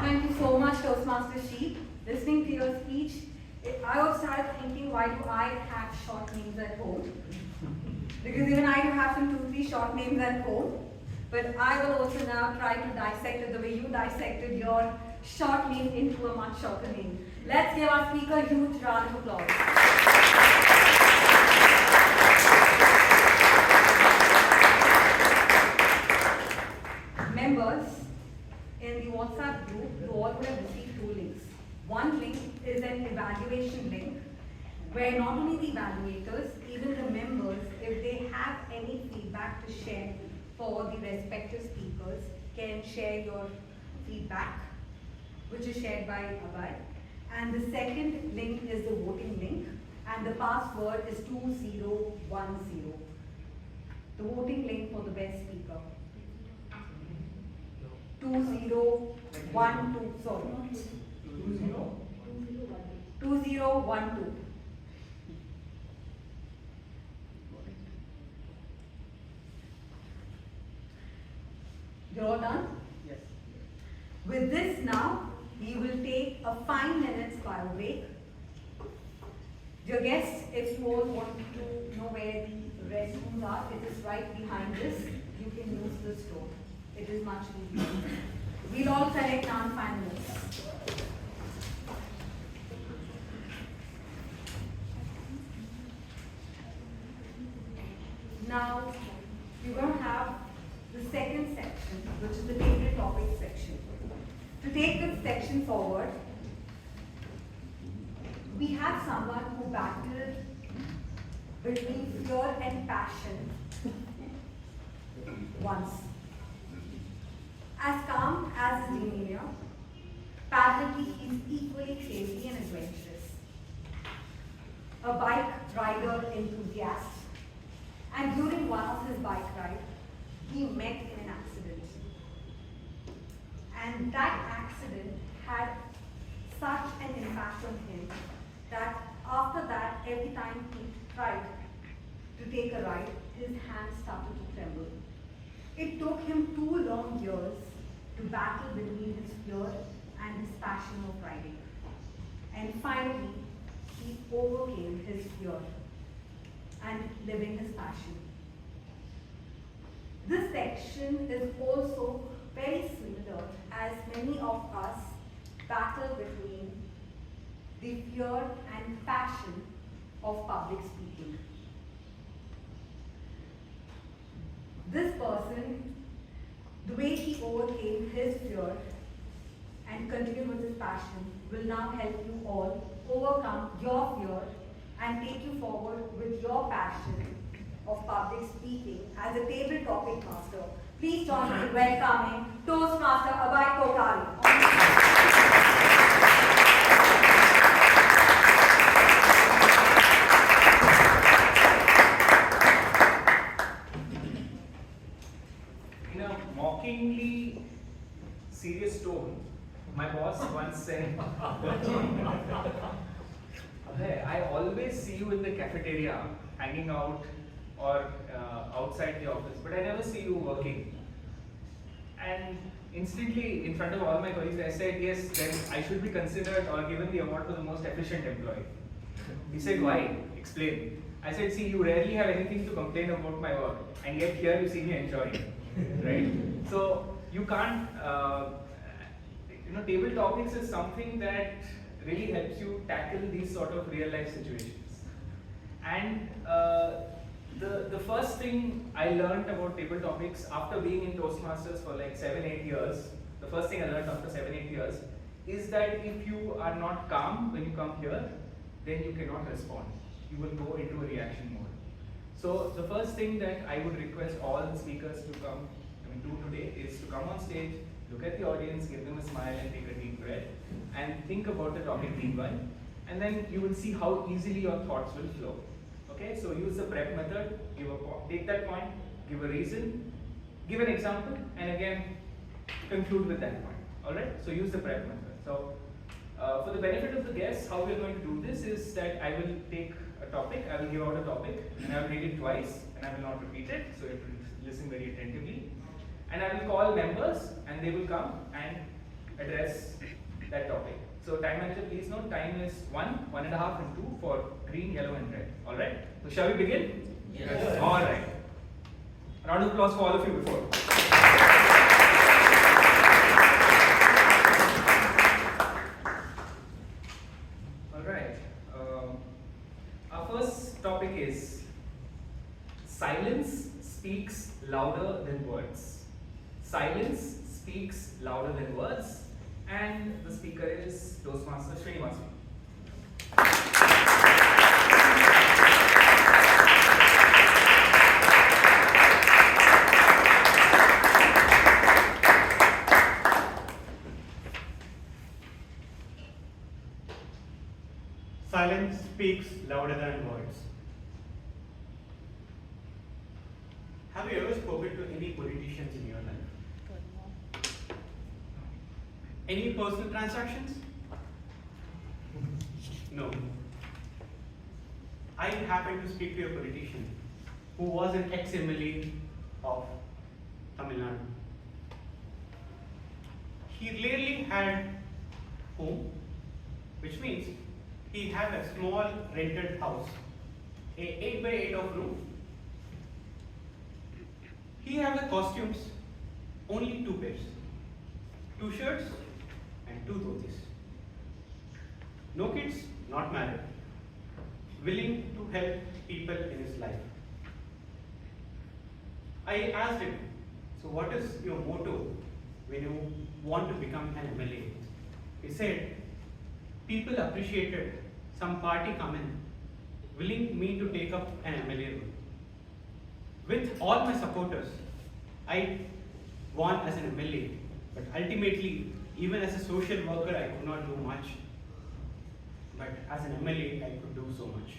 Thank you so much, Toastmaster Sheeb. Listening to your speech, I also started thinking, why do I have short names at home? Because even I do have some 2-3 short names at home. But I will also now try to dissect it the way you dissected your short name into a much shorter name. Let's give our speaker a huge round of applause. Members, in the WhatsApp group, you all would have received 2 links. One link is an evaluation link, where not only the evaluators, even the members, if they have any feedback to share for the respective speakers, can share your feedback, which is shared by Abhay. And the second link is the voting link, and the password is 2010. The voting link for the best speaker. 2012, sorry. 2012. You're all done? Yes. With this now, we will take a 5 minutes bio break. Dear guests, if you all want to know where the restrooms are, it is right behind this. You can use this door. It is much easier. We'll all collect now in 5 minutes. Now, we're going to have the second section, which is the favorite topic section. To take this section forward, we have someone who battled between fear and passion once. As calm as his demeanor, parallelly he is equally crazy and adventurous. A bike rider enthusiast, and during one of his bike rides, he met in an accident. And that accident had such an impact on him that after that, every time he tried to take a ride, his hands started to tremble. It took him 2 long years to battle between his fear and his passion of riding. And finally, he overcame his fear and living his passion. This section is also very similar, as many of us battle between the fear and passion of public speaking. This person, the way he overcame his fear and continued with his passion, will now help you all overcome your fear and take you forward with your passion of public speaking as a table topic master. Please join me in welcoming Toastmaster Abhay Kothari. In a mockingly serious tone, my boss once said, Abhay, I always see you in the cafeteria, hanging out or outside the office, but I never see you working. And instantly, in front of all my colleagues, I said, yes, then I should be considered or given the award for the most efficient employee. He said, why? Explain. I said, see, you rarely have anything to complain about my work, and yet here you see me enjoying, right? So you can't, table topics is something that really helps you tackle these sort of real life situations. And the first thing I learned about table topics after being in Toastmasters for like 7-8 years, the first thing I learned after 7-8 years is that if you are not calm when you come here, then you cannot respond. You will go into a reaction mode. So the first thing that I would request all the speakers to do today is to come on stage, look at the audience, give them a smile and take a deep breath and think about the topic meanwhile, and then you will see how easily your thoughts will flow. Okay, so use the prep method, take that point, give a reason, give an example, and again conclude with that point. Alright, so use the prep method. So for the benefit of the guests, how we are going to do this is that I will take a topic, I will give out a topic, and I will read it twice, and I will not repeat it, so you have to listen very attentively. And I will call members, and they will come and address that topic. So time manager, please note, time is 1, 1.5 and 2 for green, yellow and red. Alright, so shall we begin? Yes. Alright. Round of applause for all of you before. Alright, our first topic is silence speaks louder than words. Silence speaks louder than words, and the speaker is Toastmaster Srinivas. Silence speaks louder than words. Have you ever spoken to any politicians in your life? Any personal transactions? No. I happened to speak to a politician who was an ex-MLA of Tamil Nadu. He rarely had home, which means he had a small rented house, a 8x8 of room. He had the costumes, only 2 pairs, 2 shirts and 2 dhotis. No kids, not married, willing to help people in his life. I asked him, so what is your motto when you want to become an MLA? He said, people appreciated some party coming, willing me to take up an MLA role. With all my supporters, I won as an MLA, but ultimately, even as a social worker, I could not do much. But as an MLA, I could do so much.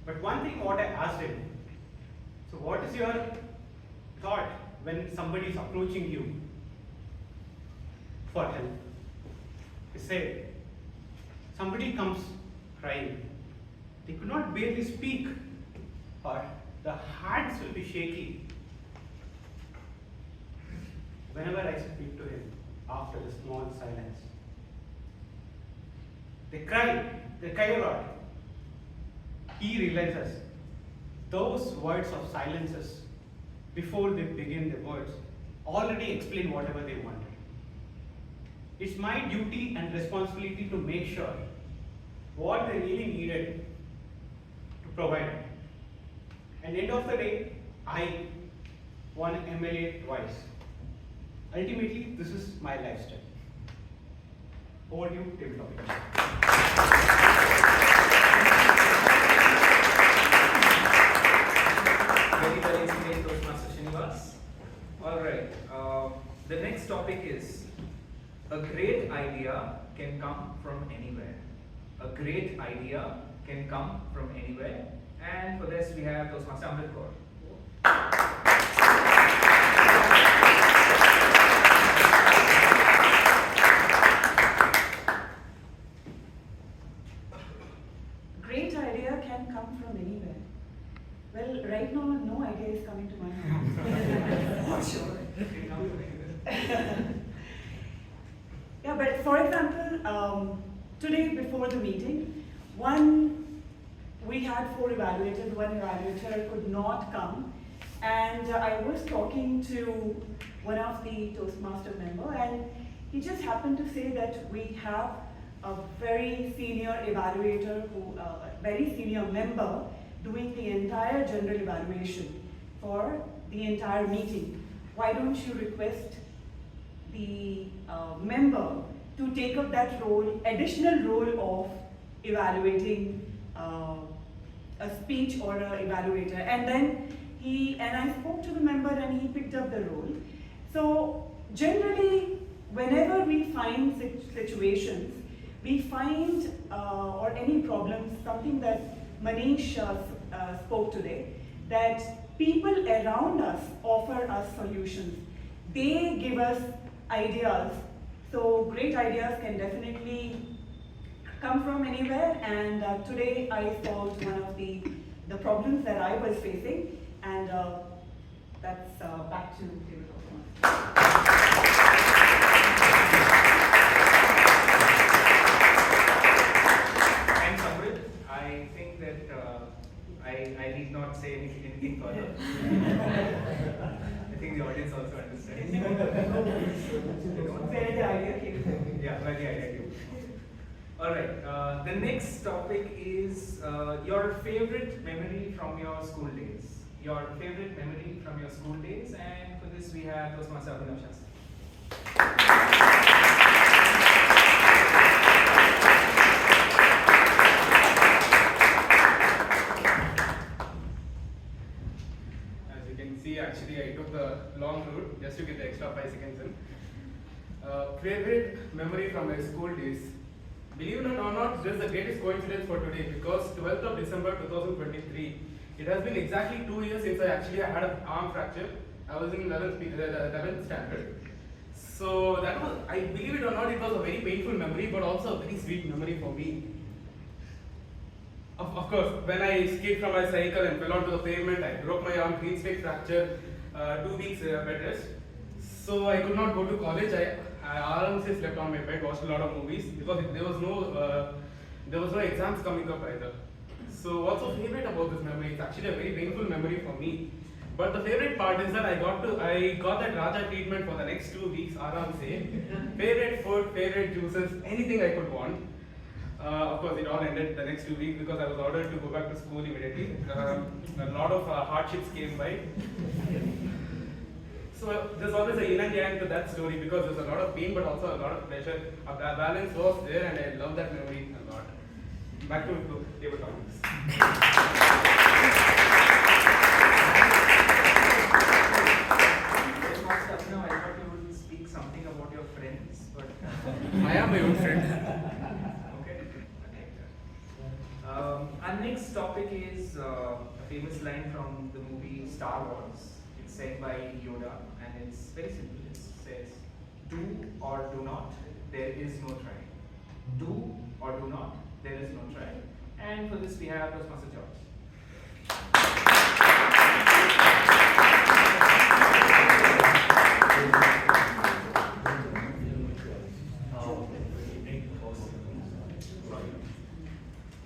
But one thing what I asked him, so what is your thought when somebody is approaching you for help? He said, somebody comes crying. They could not barely speak, or the hands will be shaky. Whenever I speak to him after the small silence, they cry a lot. He realizes those words of silences before they begin the words already explain whatever they wanted. It's my duty and responsibility to make sure what they really needed to provide it. And end of the day, I won MLA twice. Ultimately, this is my lifestyle. Over to you, table topic. The next topic is a great idea can come from anywhere. A great idea can come from anywhere. And for this we have Toastmaster Anirudh. Great idea can come from anywhere. Well, right now, no idea is coming to my mind. Not sure. Yeah, but for example, today before the meeting, we had 4 evaluators, one evaluator could not come, and I was talking to one of the Toastmaster member, and he just happened to say that we have a very senior evaluator, very senior member, doing the entire general evaluation for the entire meeting. Why don't you request the member to take up that role, additional role of evaluating a speech or an evaluator? And then I spoke to the member and he picked up the role. So generally, whenever we find situations, we find or any problems, something that Manish spoke today, that people around us offer us solutions. They give us ideas. So great ideas can definitely come from anywhere, and today I solved one of the problems that I was facing, and that's back to David. I think that I need not say anything further. I think the audience also understands. Where the idea came from. Yeah, where the idea came from. Alright, the next topic is your favorite memory from your school days. Your favorite memory from your school days, and for this we have Toastmaster Abhay. Actually, I took the long route just to get the extra 5 seconds in. Favorite memory from my school days. Believe it or not, this is the greatest coincidence for today, because 12th of December 2023, it has been exactly 2 years since I actually had an arm fracture. I was in 11th standard. So that was, I believe it or not, it was a very painful memory, but also a very sweet memory for me. Of course, when I escaped from my cycle and fell onto the pavement, I broke my arm, green stake fracture, 2 weeks bed rest. So I could not go to college. I RMC slept on my bed, watched a lot of movies because there was no exams coming up either. So what's so favorite about this memory? It's actually a very painful memory for me. But the favorite part is that I got that Raja treatment for the next 2 weeks, RMC. Favorite food, favorite juices, anything I could want. Of course, it all ended the next 2 weeks because I was ordered to go back to school immediately. A lot of hardships came by. So there's always a yin and yang to that story because there's a lot of pain but also a lot of pleasure. A balance was there and I love that memory a lot. Back to table topics. Now I thought you would speak something about your friends, but I am my own friend. Our next topic is a famous line from the movie Star Wars. It's said by Yoda, and it's very simple. It says, "Do or do not, there is no try. Do or do not, there is no try." And for this we have Toastmaster George.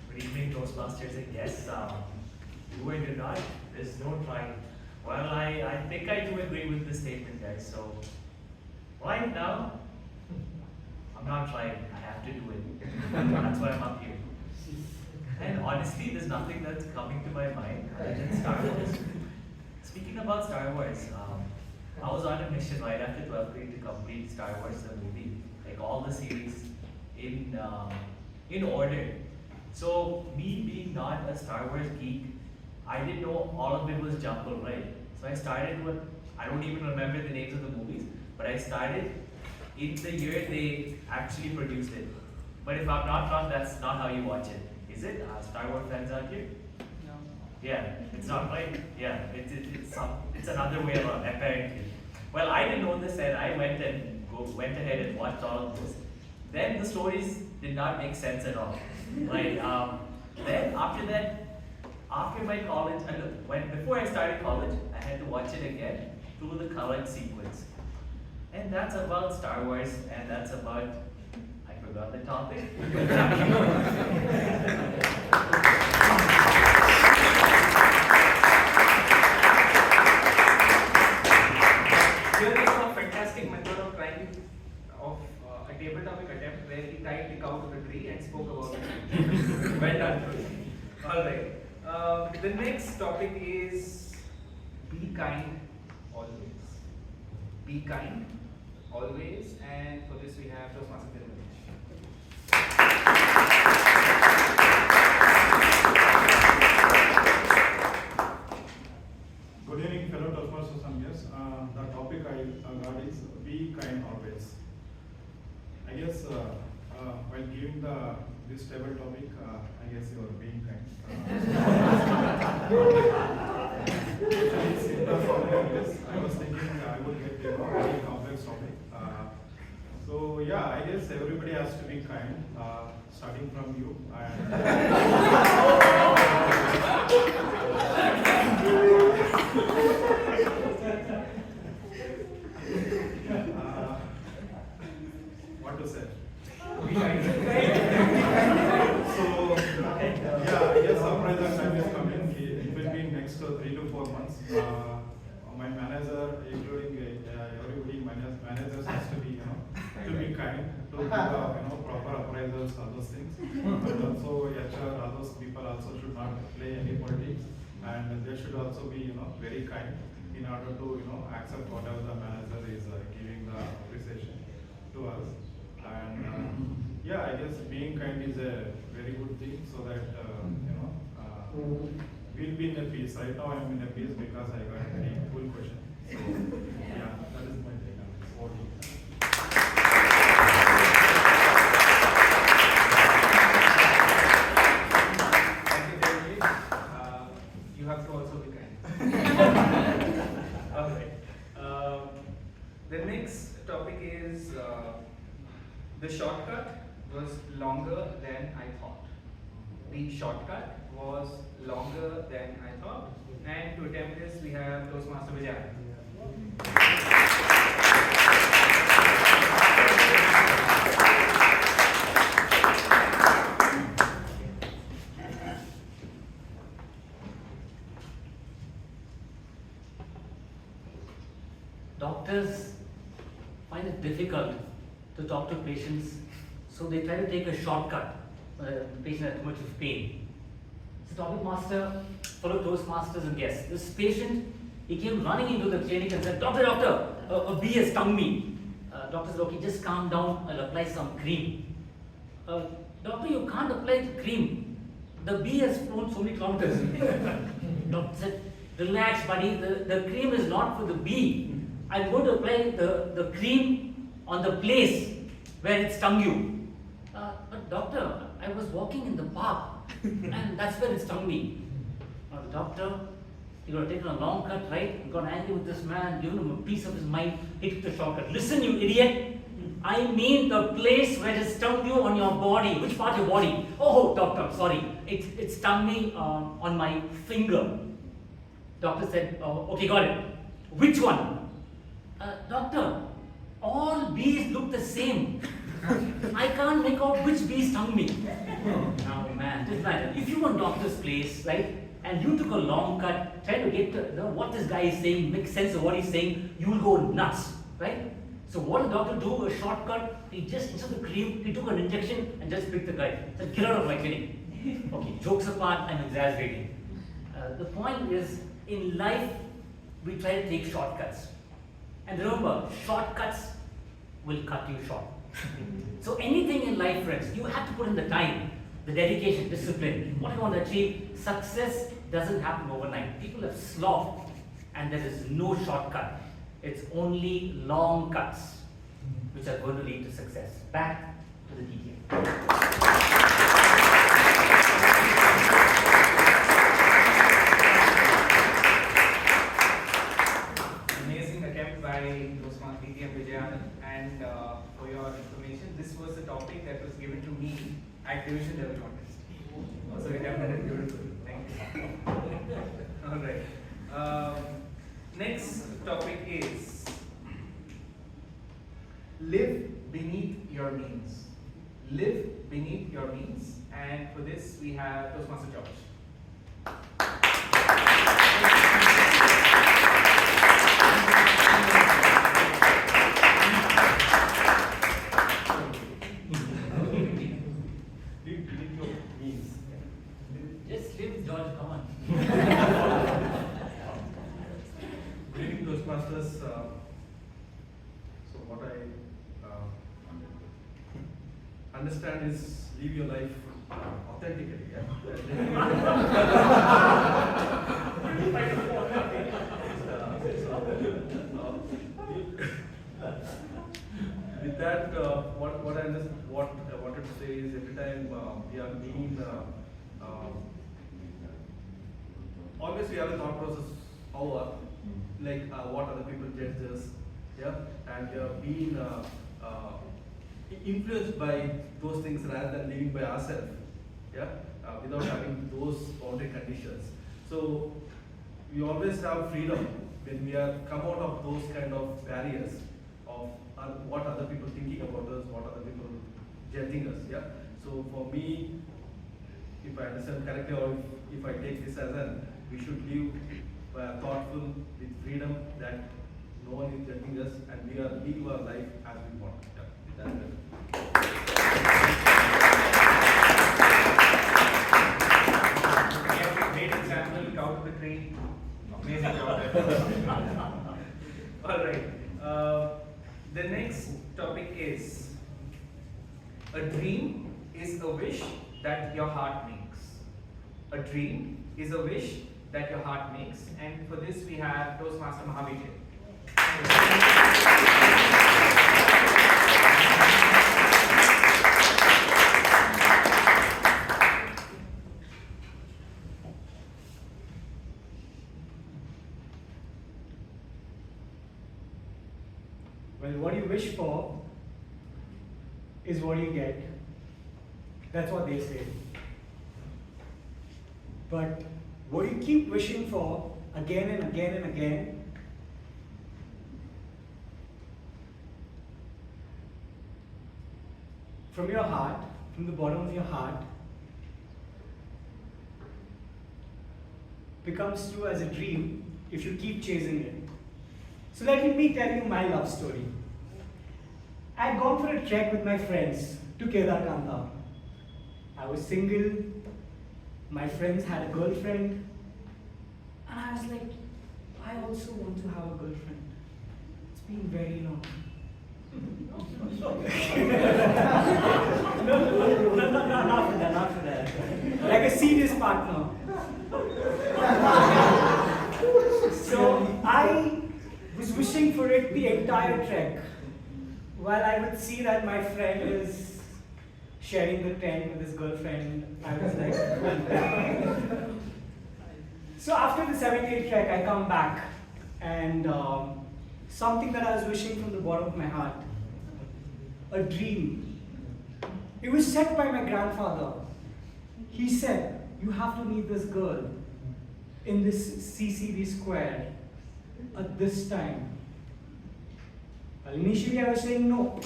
Good evening, Toastmasters and guests. Do or do not, there's no trying. Well, I think I do agree with this statement, guys. So, right now, I'm not trying. I have to do it. That's why I'm up here. And honestly, there's nothing that's coming to my mind other than Star Wars. Speaking about Star Wars, I was on a mission right after 12th grade to complete Star Wars the movie, like all the series in order. So me being not a Star Wars geek, I didn't know all of it was jumbled, right? So I started with, I don't even remember the names of the movies, but I started in the year they actually produced it. But if I'm not wrong, that's not how you watch it, is it? Star Wars fans out here? No. Yeah, it's not right. Yeah, it's another way of apparently. Well, I didn't know this, and I went ahead and watched all of this. Then the stories did not make sense at all. Like then after that, after my college, before I started college, I had to watch it again through the colored sequence. And that's about Star Wars, and that's about, I forgot the topic. Here is a fantastic method of trying a table topic attempt where he tied the cow to the tree and spoke about it. Well done. Alright. The next topic is be kind always. Be kind always, and for this we have Toastmaster Manish. Good evening, fellow Toastmasters and guests. The topic I got is be kind always. I guess while giving this table topic, I guess you are being kind. I was thinking I would get a very complex topic. So yeah, I guess everybody has to be kind, starting from you. What to say? So yeah, I guess surprise time is coming. It will be next 3 to 4 months. My manager, including everybody, managers has to be, to be kind, to give proper appraisals, all those things. But also HR, all those people also should not play any politics, and they should also be, very kind in order to, accept whatever the manager is giving the appreciation to us. And yeah, I guess being kind is a very good thing, so that we'll be in a peace. Right now I'm in a peace because I got a very cool question. So yeah, that is my take on this. Over to you. Thank you, David. You have to also be kind. Alright. The next topic is the shortcut was longer than I thought. The shortcut was longer than I thought. And to attempt this, we have Toastmaster Vijayan. Doctors find it difficult to talk to patients, so they try to take a shortcut. The patient has too much of pain. So, topic master, fellow Toastmasters and guests. This patient, he came running into the clinic and said, Doctor, a bee has stung me. Doctor said, okay, just calm down, I'll apply some cream. Doctor, you can't apply the cream. The bee has flown so many kilometers. Doctor said, relax, buddy, the cream is not for the bee. I'm going to apply the cream on the place where it stung you. But doctor, I was walking in the park and that's where it stung me. Doctor, you got to take a long cut, right? You got angry with this man, given him a piece of his mind, he took the shortcut. Listen, you idiot. I mean the place where it stung you on your body. Which part of your body? Oh, doctor, sorry. It stung me on my finger. Doctor said, oh, okay, got it. Which one? Doctor, all bees look the same. I can't make out which bee stung me. Now, man, just imagine, if you were in doctor's place, right, and you took a long cut, try to get to know what this guy is saying, make sense of what he's saying, you will go nuts, right? So what did the doctor do? A shortcut, he just, instead of the cream, he took an injection and just picked the guy. Said, get out of my clinic. Okay, jokes apart, I'm exaggerating. The point is, in life, we try to take shortcuts. And remember, shortcuts will cut you short. So anything in life, friends, you have to put in the time, the dedication, discipline. What you want to achieve, success doesn't happen overnight. People have sloth and there is no shortcut. It's only long cuts which are going to lead to success. Back to the DTM. Amazing attempt by Toastmaster DTM Vijayan, and for your information, this was the topic that was given to me at division level contest. So you have done it beautifully. Thank you. All right. Next topic is live beneath your means. Live beneath your means, and for this we have Toastmaster George. Just live, George, come on. Good evening, Toastmasters. So what I understand is live your life authentically. Yeah? With that, what I wanted to say is every time we are being always we have a thought process how like what other people judge us, yeah, and being influenced by those things rather than living by ourselves, yeah, without having those boundary conditions. So we always have freedom when we are come out of those kind of barriers of what other people thinking about us, what other people judging us, yeah. So for me, if I understand correctly, or if I take this as an, we should live thoughtful with freedom that no one is judging us, and we are live our life as we want. Yeah, that's it. Great example, cow to the tree. Amazing job. All right. The next topic is a dream is a wish that your heart makes. A dream is a wish that your heart makes, and for this we have Toastmaster Mahavijay. Well, what you wish for is what you get. That's what they say. But what you keep wishing for again and again and again from your heart, from the bottom of your heart, becomes true as a dream if you keep chasing it. So let me tell you my love story. I had gone for a trek with my friends to Kedarkantha. I was single, my friends had a girlfriend, and I was like, I also want to have a girlfriend. It's been very long. not for that. Like a serious partner. So I was wishing for it the entire trek. While I would see that my friend is sharing the tent with his girlfriend, I was like, so after the 7-day trek, I come back, and something that I was wishing from the bottom of my heart, a dream. It was set by my grandfather. He said, you have to meet this girl in this CCD square at this time. Well, initially I was saying no,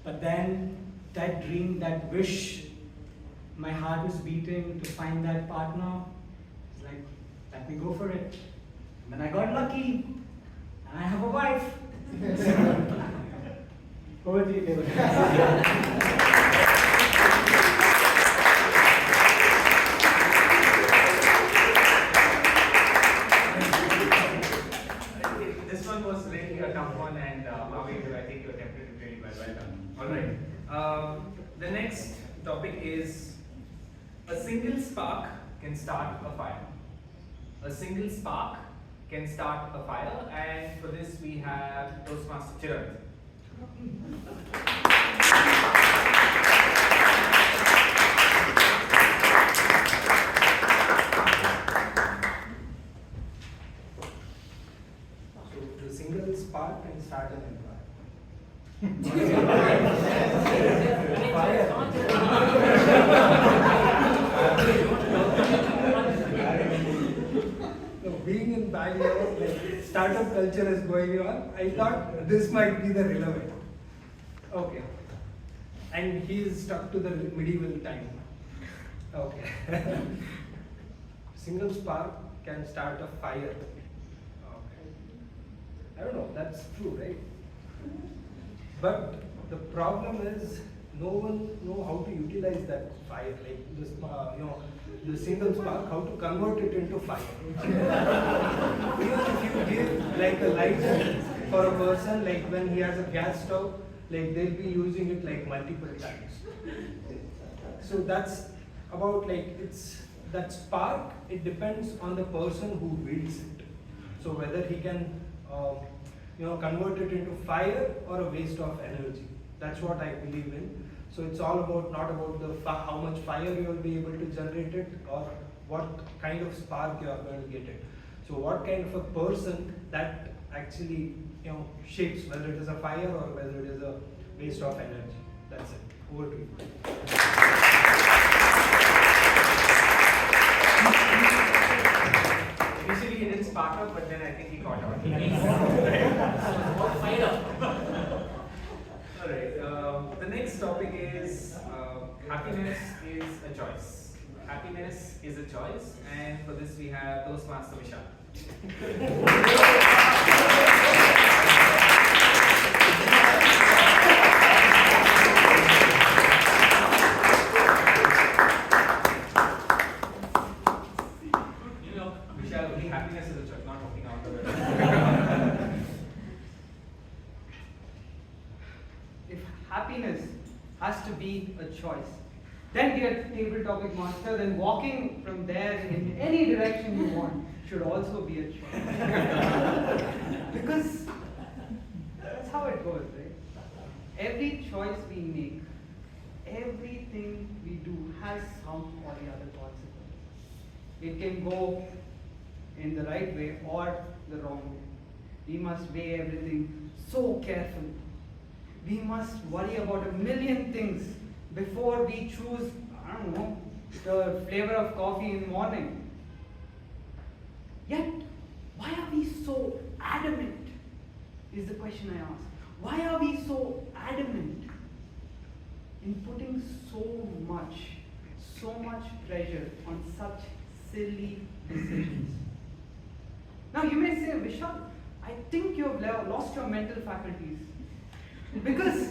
but then that dream, that wish, my heart was beating to find that partner. It's like, let me go for it. And then I got lucky, and I have a wife. Over to you, David. This one was really a tough one, and Bhavana, I think you attempted it really well. Well done. All right. The next topic is a single spark can start a fire. A single spark can start a fire, and for this we have Toastmaster Chaitra. So the single spark can start an empire. No, being in Bangalore, like startup culture is going on, I thought this might be the relevant. Okay. And he is stuck to the medieval time. Okay. Single spark can start a fire. Okay. I don't know, that's true, right? But the problem is no one know how to utilize that fire, like this, the single spark, how to convert it into fire. Even if you give like a lighter for a person, like when he has a gas stove, like they'll be using it like multiple times. So that's about like that spark. It depends on the person who wields it. So whether he can convert it into fire or a waste of energy. That's what I believe in. So it's all about not about the how much fire you will be able to generate it or what kind of spark you are going to get it. So what kind of a person that actually shapes whether it is a fire or whether it is a waste of energy. That's it. Over to you. Initially he didn't spark up, but then I think he caught on. Fired up. Alright, the next topic is happiness is a choice. Happiness is a choice, and for this we have Toastmaster Basha. Vishal, only happiness is a choice, not walking out the way. If happiness has to be a choice, then be a table topic master, then walking from there in any direction you want should also be a choice. Because that's how it goes, right? Every choice we make, everything we do has some or the other consequences. It can go in the right way or the wrong way. We must weigh everything so carefully. We must worry about a million things before we choose, I don't know, the flavor of coffee in the morning. Yet, why are we so adamant? Is the question I ask. Why are we so adamant in putting so much pressure on such silly decisions? Now you may say, Vishal, I think you've lost your mental faculties. Because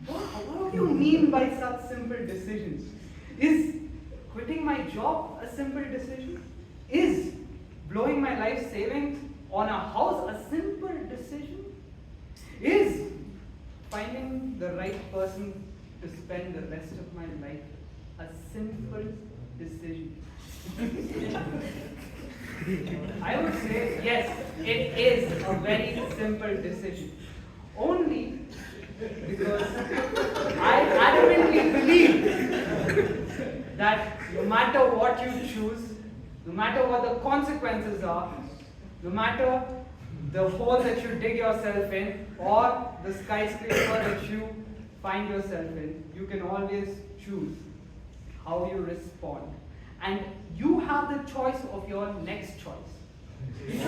what do you mean by such simple decisions? Is quitting my job a simple decision? Is blowing my life savings on a house a simple decision? Is finding the right person to spend the rest of my life a simple decision? I would say yes, it is a very simple decision. Only because I adamantly believe that no matter what you choose, no matter what the consequences are, no matter the hole that you dig yourself in or the skyscraper that you find yourself in, you can always choose how you respond. And you have the choice of your next choice. And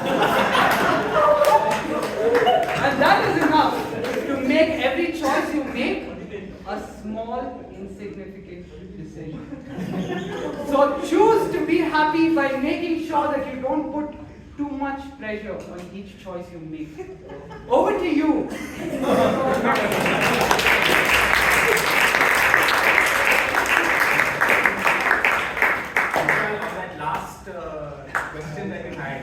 that is enough to make every choice you make a small, insignificant decision. So choose to be happy by making sure that you don't put too much pressure on each choice you make. Over to you. That last question that you had,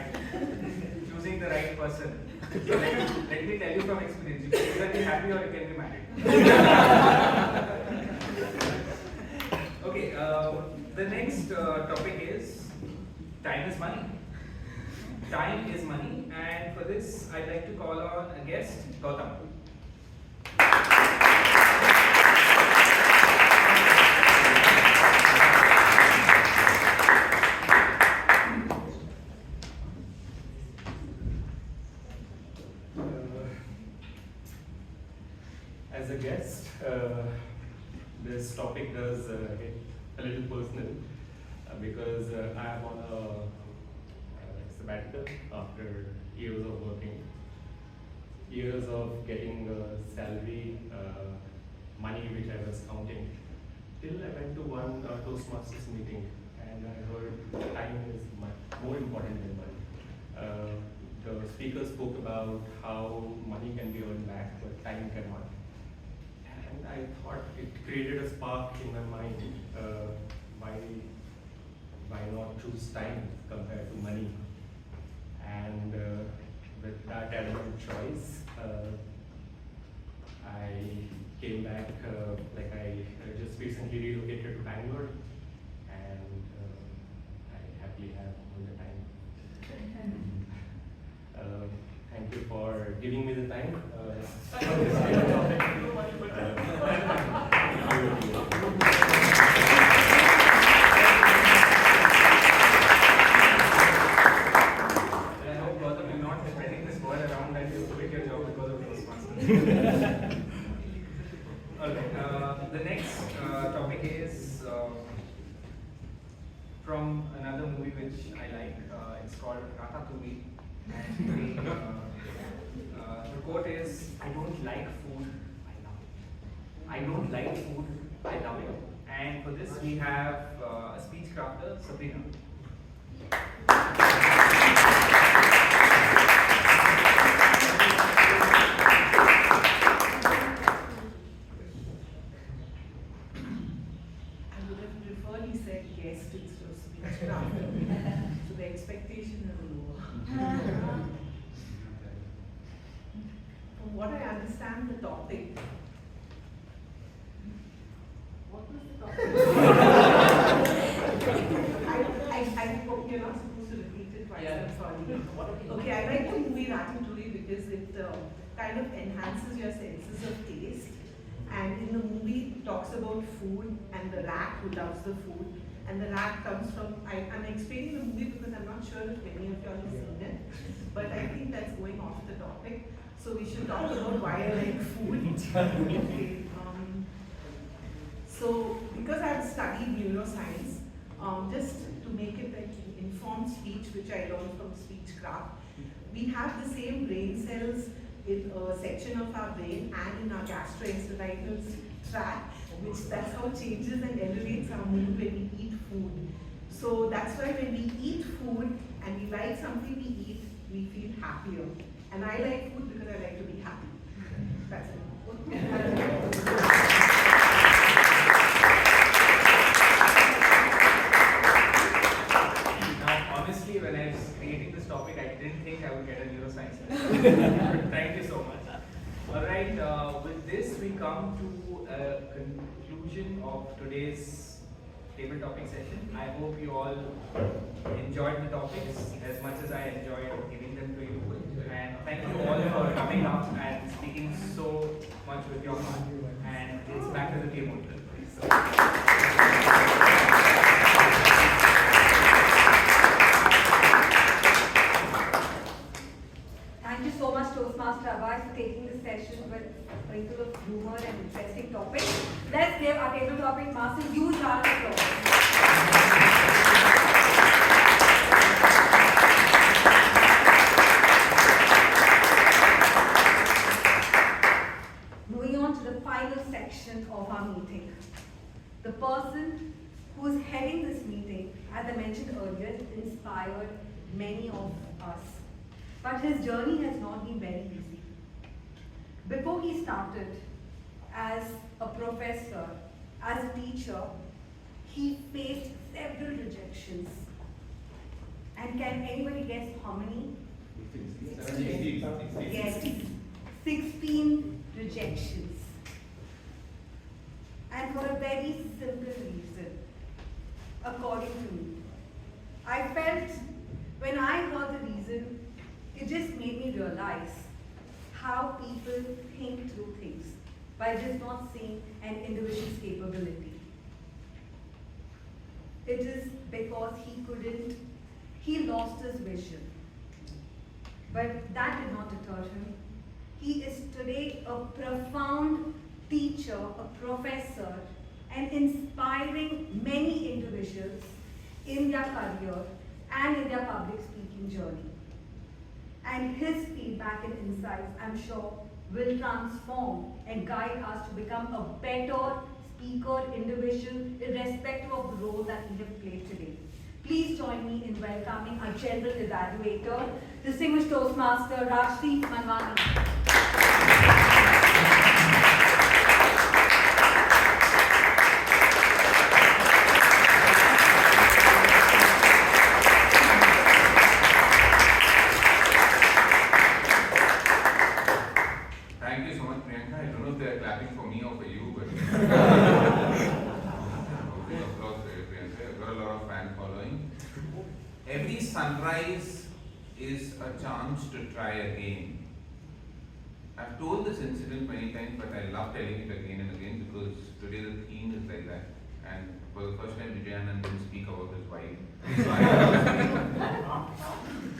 choosing the right person. So let me tell you from experience, you can either be happy or you can be married. Okay, the next topic is time is money. time is money, and for this, I'd like to call on a guest, Gautam. As a guest, this topic does get a little personal because I am on a sabbatical after years of working, years of getting salary, money which I was counting, till I went to one Toastmasters meeting and I heard time is much more important than money. The speaker spoke about how money can be earned back, but time cannot. And I thought it created a spark in my mind. Why not choose time compared to money? And with that element choice, I came back. I just recently relocated to Bangalore, and I happily have all the time. Thank you for giving me the time. The next topic is from another movie which I like. It's called Ratatouille. And the quote is, "I don't like food, I love it. I don't like food, I love it." And for this we have a speech crafter, Sabrina. So the expectation is lower. From what I understand the topic, what was the topic? I hope you're not supposed to repeat it twice, I'm sorry. Okay, I like the movie Ratatouille because it kind of enhances your senses of taste. And in the movie it talks about food and the rat who loves the food. And the rat comes from, I'm explaining the movie because I'm not sure if many of y'all have seen it, but I think that's going off the topic. So we should talk about why I like food. Okay. So because I've studied neuroscience, just to make it like informed speech, which I learned from speechcraft, we have the same brain cells in a section of our brain and in our gastrointestinal tract, which that's how changes and elevates our mood when we eat food. So that's why when we eat food and we like something we eat, we feel happier. And I like food because I like to be happy. That's it. Now, honestly, when I was creating this topic, I didn't think I would get a neuroscience lesson. Thank you so much. Alright, with this we come to a conclusion of today's table topic session. I hope you all enjoyed the topics as much as I enjoyed giving them to you. And thank you all for coming up and speaking so much with your heart. And it's back to the table. Thank you so much, Toastmaster Abhay, for taking this session with a little of humor and interesting topics. Let's give our table topic master a huge round of applause. Moving on to the final section of our meeting. The person who is heading this meeting, as I mentioned earlier, inspired many of us. But his journey has not been very easy. Before he started as a professor, as a teacher, he faced several rejections. And can anybody guess how many? 16. Yes, 16 rejections. And for a very simple reason, according to me. I felt when I heard the reason, things by just not seeing an individual's capability. It is because he lost his vision. But that did not deter him. He is today a profound teacher, a professor, and inspiring many individuals in their career and in their public speaking journey. And his feedback and insights, I'm sure, will transform and guide us to become a better speaker, individual, irrespective of the role that we have played today. Please join me in welcoming our general evaluator, distinguished Toastmaster Rajdeep Manwani. Thank you so much, Priyanka. I don't know if they are clapping for me or for you, but applause for you, Priyanka. You've got a lot of fan following. Every sunrise is a chance to try again. I've told this incident many times, but I love telling it again and again because today the theme is like that. And for the first time, Vijayan didn't speak about his wife.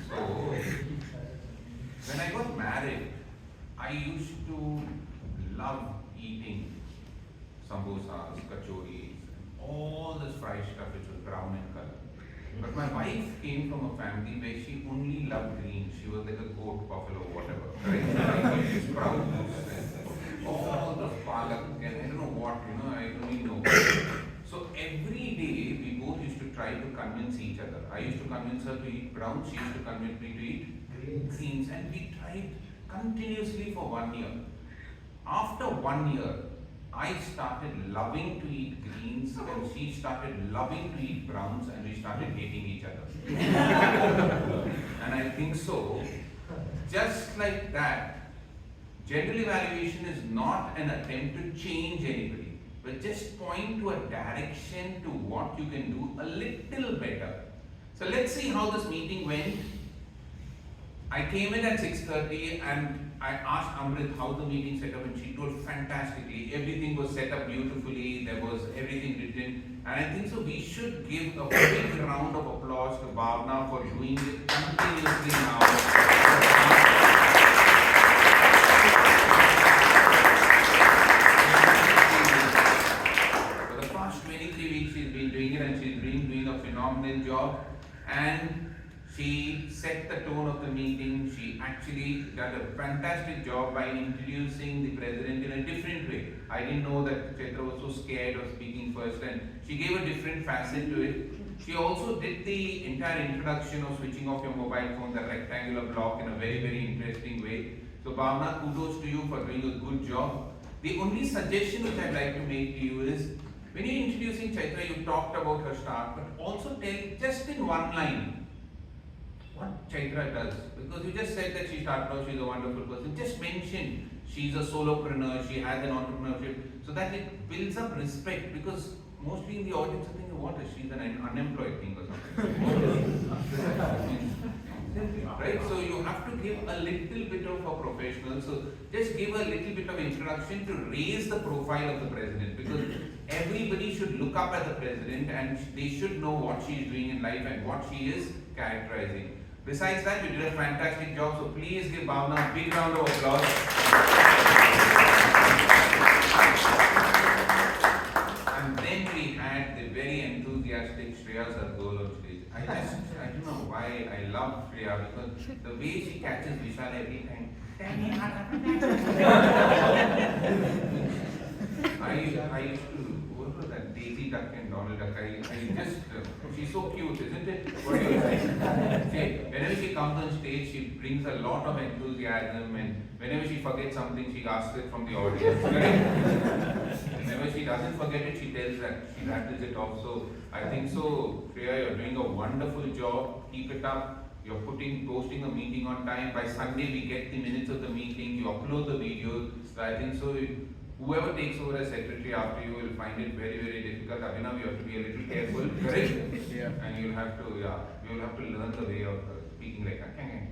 So, when I got married, I used to love eating samosas, kachoris, all this fried stuff which was brown in color. But my wife came from a family where she only loved green. She was like a goat, buffalo, whatever. Right? She sprouts and all the palak and I don't know what, I don't even know. So every day we both used to try to convince each other. I used to convince her to eat brown, she used to convince me to eat greens, and we tried continuously for 1 year. After 1 year, I started loving to eat greens and she started loving to eat browns and we started hating each other. And I think so, just like that, general evaluation is not an attempt to change anybody, but just point to a direction to what you can do a little better. So let's see how this meeting went. I came in at 6:30 and I asked Amrit how the meeting set up and she told fantastically. Everything was set up beautifully, there was everything written. And I think so we should give a big round of applause to Bhavana for doing it continuously now. For the past 23 weeks she's been doing it and she's been doing a phenomenal job. And she set the tone of the meeting. She actually did a fantastic job by introducing the president in a different way. I didn't know that Chaitra was so scared of speaking first and she gave a different facet to it. She also did the entire introduction of switching off your mobile phone, the rectangular block, in a very, very interesting way. So Bhavana, kudos to you for doing a good job. The only suggestion which I'd like to make to you is, when you're introducing Chaitra, you talked about her start, but also tell just in one line what Chaitra does, because you just said that she started out, she's a wonderful person. Just mention she's a solopreneur, she has an entrepreneurship, so that it builds up respect, because mostly in the audience I think, what is she's an unemployed thing or something. Right? So you have to give a little bit of a professional, so just give a little bit of introduction to raise the profile of the president, because everybody should look up at the president and they should know what she is doing in life and what she is characterizing. Besides that, you did a fantastic job, so please give Bhavana a big round of applause. And then we had the very enthusiastic Shreya Sargol on stage. I don't know why I love Shreya, because the way she catches Vishal every time. I used to, what was that, Daisy Duck and Donald Duck, she's so cute, isn't it? What do you think? Whenever she comes on stage, she brings a lot of enthusiasm, and whenever she forgets something, she asks it from the audience. Whenever she doesn't forget it, she tells that, she rattles it off. So I think so, Shreya, you're doing a wonderful job, keep it up. You're posting a meeting on time. By Sunday, we get the minutes of the meeting, you upload the videos. So I think so, whoever takes over as secretary after you will find it very, very difficult. Abhinav, you have to be a little careful, correct? Yeah. And you'll have to learn the way of speaking like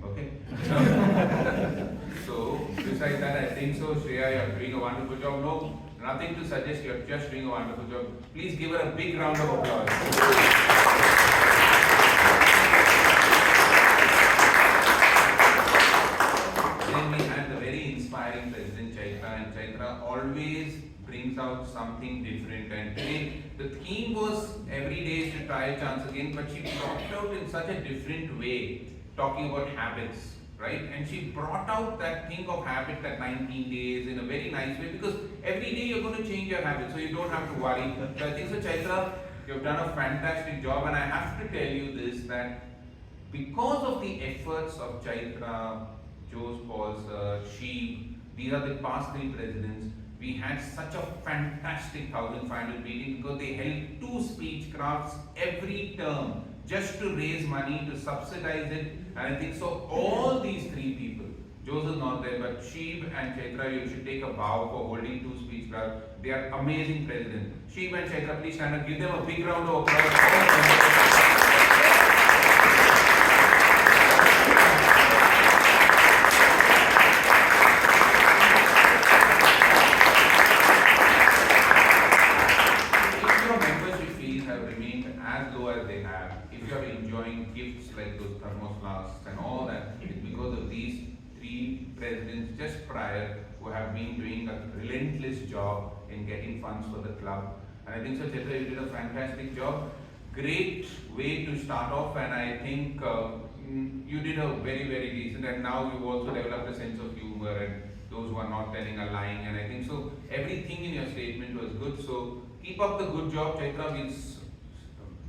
okay. So besides that, I think so, Shreya, you're doing a wonderful job. No, nothing to suggest. You're just doing a wonderful job. Please give her a big round of applause. Then we had the very inspiring President Chaitra, and Chaitra always brings out something different. And today, the theme was every day is to try a chance again, but she talked out in such a different way, talking about habits, right? And she brought out that thing of habit, that 19 days in a very nice way, because every day you're going to change your habit, so you don't have to worry. So I think so, Chaitra, you've done a fantastic job, and I have to tell you this, that because of the efforts of Chaitra, Joe's Paul's, Sheeb, these are the past 3 presidents, we had such a fantastic 1500 meeting because they held 2 speech crafts every term just to raise money to subsidize it. And I think so all these 3 people, Joe's is not there, but Sheeb and Chaitra, you should take a bow for holding 2 speech crafts. They are amazing presidents. Sheeb and Chaitra, please stand up, give them a big round of applause. If you are enjoying gifts like those thermos flasks and all that, it's because of these 3 presidents just prior who have been doing a relentless job in getting funds for the club. And I think so, Chaitra, you did a fantastic job. Great way to start off, and I think you did a very, very decent, and now you've also developed a sense of humor and those who are not telling are lying, and I think so everything in your statement was good. So keep up the good job, Chaitra. We'll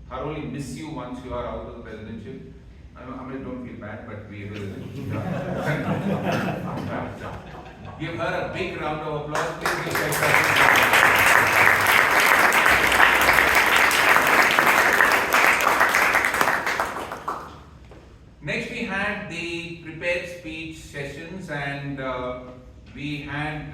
thoroughly miss you once you are out of the presidentship. I mean, don't feel bad, but we will. Give her a big round of applause. Please give Chaitra. Next, we had the prepared speech sessions, and we had.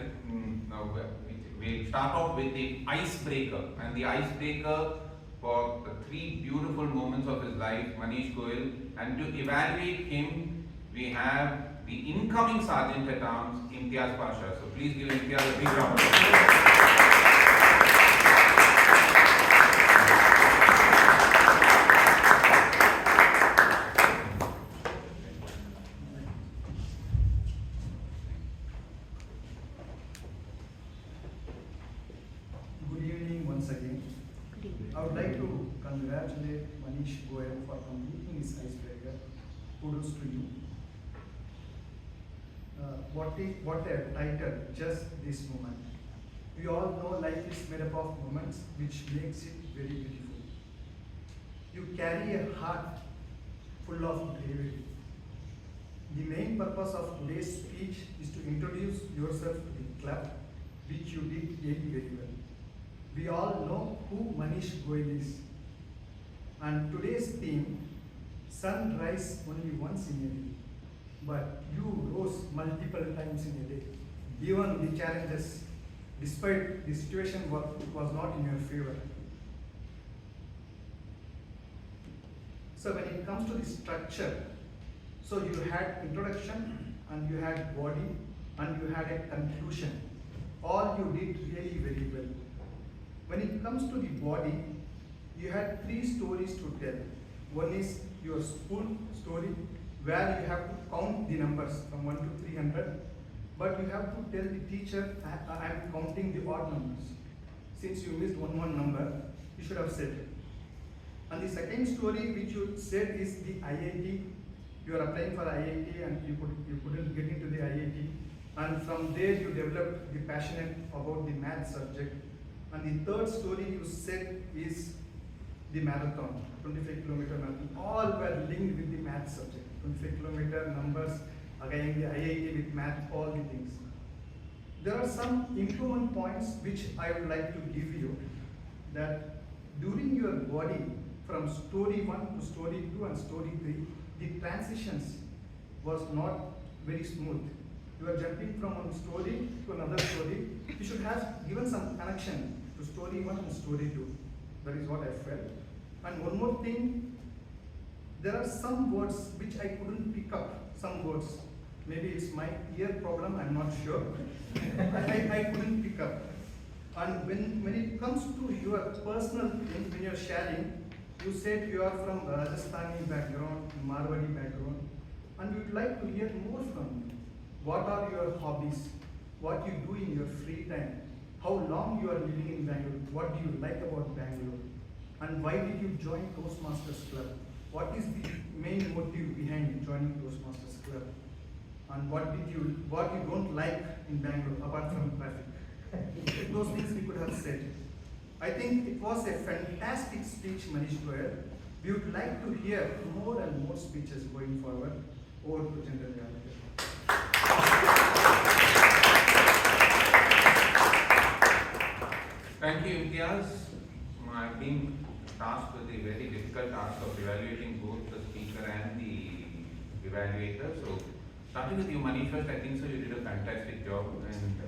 We'll start off with the icebreaker, and the icebreaker for the 3 beautiful moments of his life, Manish Goyal, and to evaluate him, we have the incoming Sergeant at Arms, Imtiaz Basha. So please give Imtiaz a big round of applause. Good evening once again. I would like to congratulate Manish Goyal for completing his icebreaker. Kudos to you. What a title, just this moment. We all know life is made up of moments, which makes it very beautiful. You carry a heart full of bravery. The main purpose of today's speech is to introduce yourself to the club, which you did very well. We all know who Manish Goyal is. And today's theme, sun rise only once in a day, but you rose multiple times in a day. Even the challenges, despite the situation was not in your favor. So when it comes to the structure, so you had introduction, and you had body, and you had a conclusion. All you did really very well. When it comes to the body, you had 3 stories to tell. One is your school story, where you have to count the numbers from 1 to 300, but you have to tell the teacher, I am counting the odd numbers. Since you missed one number, you should have said it. And the second story which you said is the IIT. You are applying for IIT and you couldn't get into the IIT. And from there you developed the passion about the math subject. And the third story you said is the marathon, 25-kilometer marathon. All were linked with the math subject. 25-kilometer numbers, again the IIT with math, all the things. There are some improvement points which I would like to give you, that during your body, from story 1 to story 2 and story 3, the transitions was not very smooth. You are jumping from one story to another story. You should have given some connection to story 1 and story 2. That is what I felt. And one more thing, there are some words which I couldn't pick up. Some words. Maybe it's my ear problem, I'm not sure. I couldn't pick up. And when it comes to your personal thing, when you're sharing, you said you are from Rajasthani background, Manwani background, and we would like to hear more from you. What are your hobbies? What you do in your free time? How long you are living in Bangalore? What do you like about Bangalore? And why did you join Toastmasters Club? What is the main motive behind joining Toastmasters Club? And what you don't like in Bangalore apart from traffic? Those things we could have said. I think it was a fantastic speech, Manish Goyal. We would like to hear more and more speeches going forward. Over to Chandrashekhar. Thank you, Imtiaz. I've been tasked with the very difficult task of evaluating both the speaker and the evaluator. So, starting with you, Manish, first, I think so you did a fantastic job. And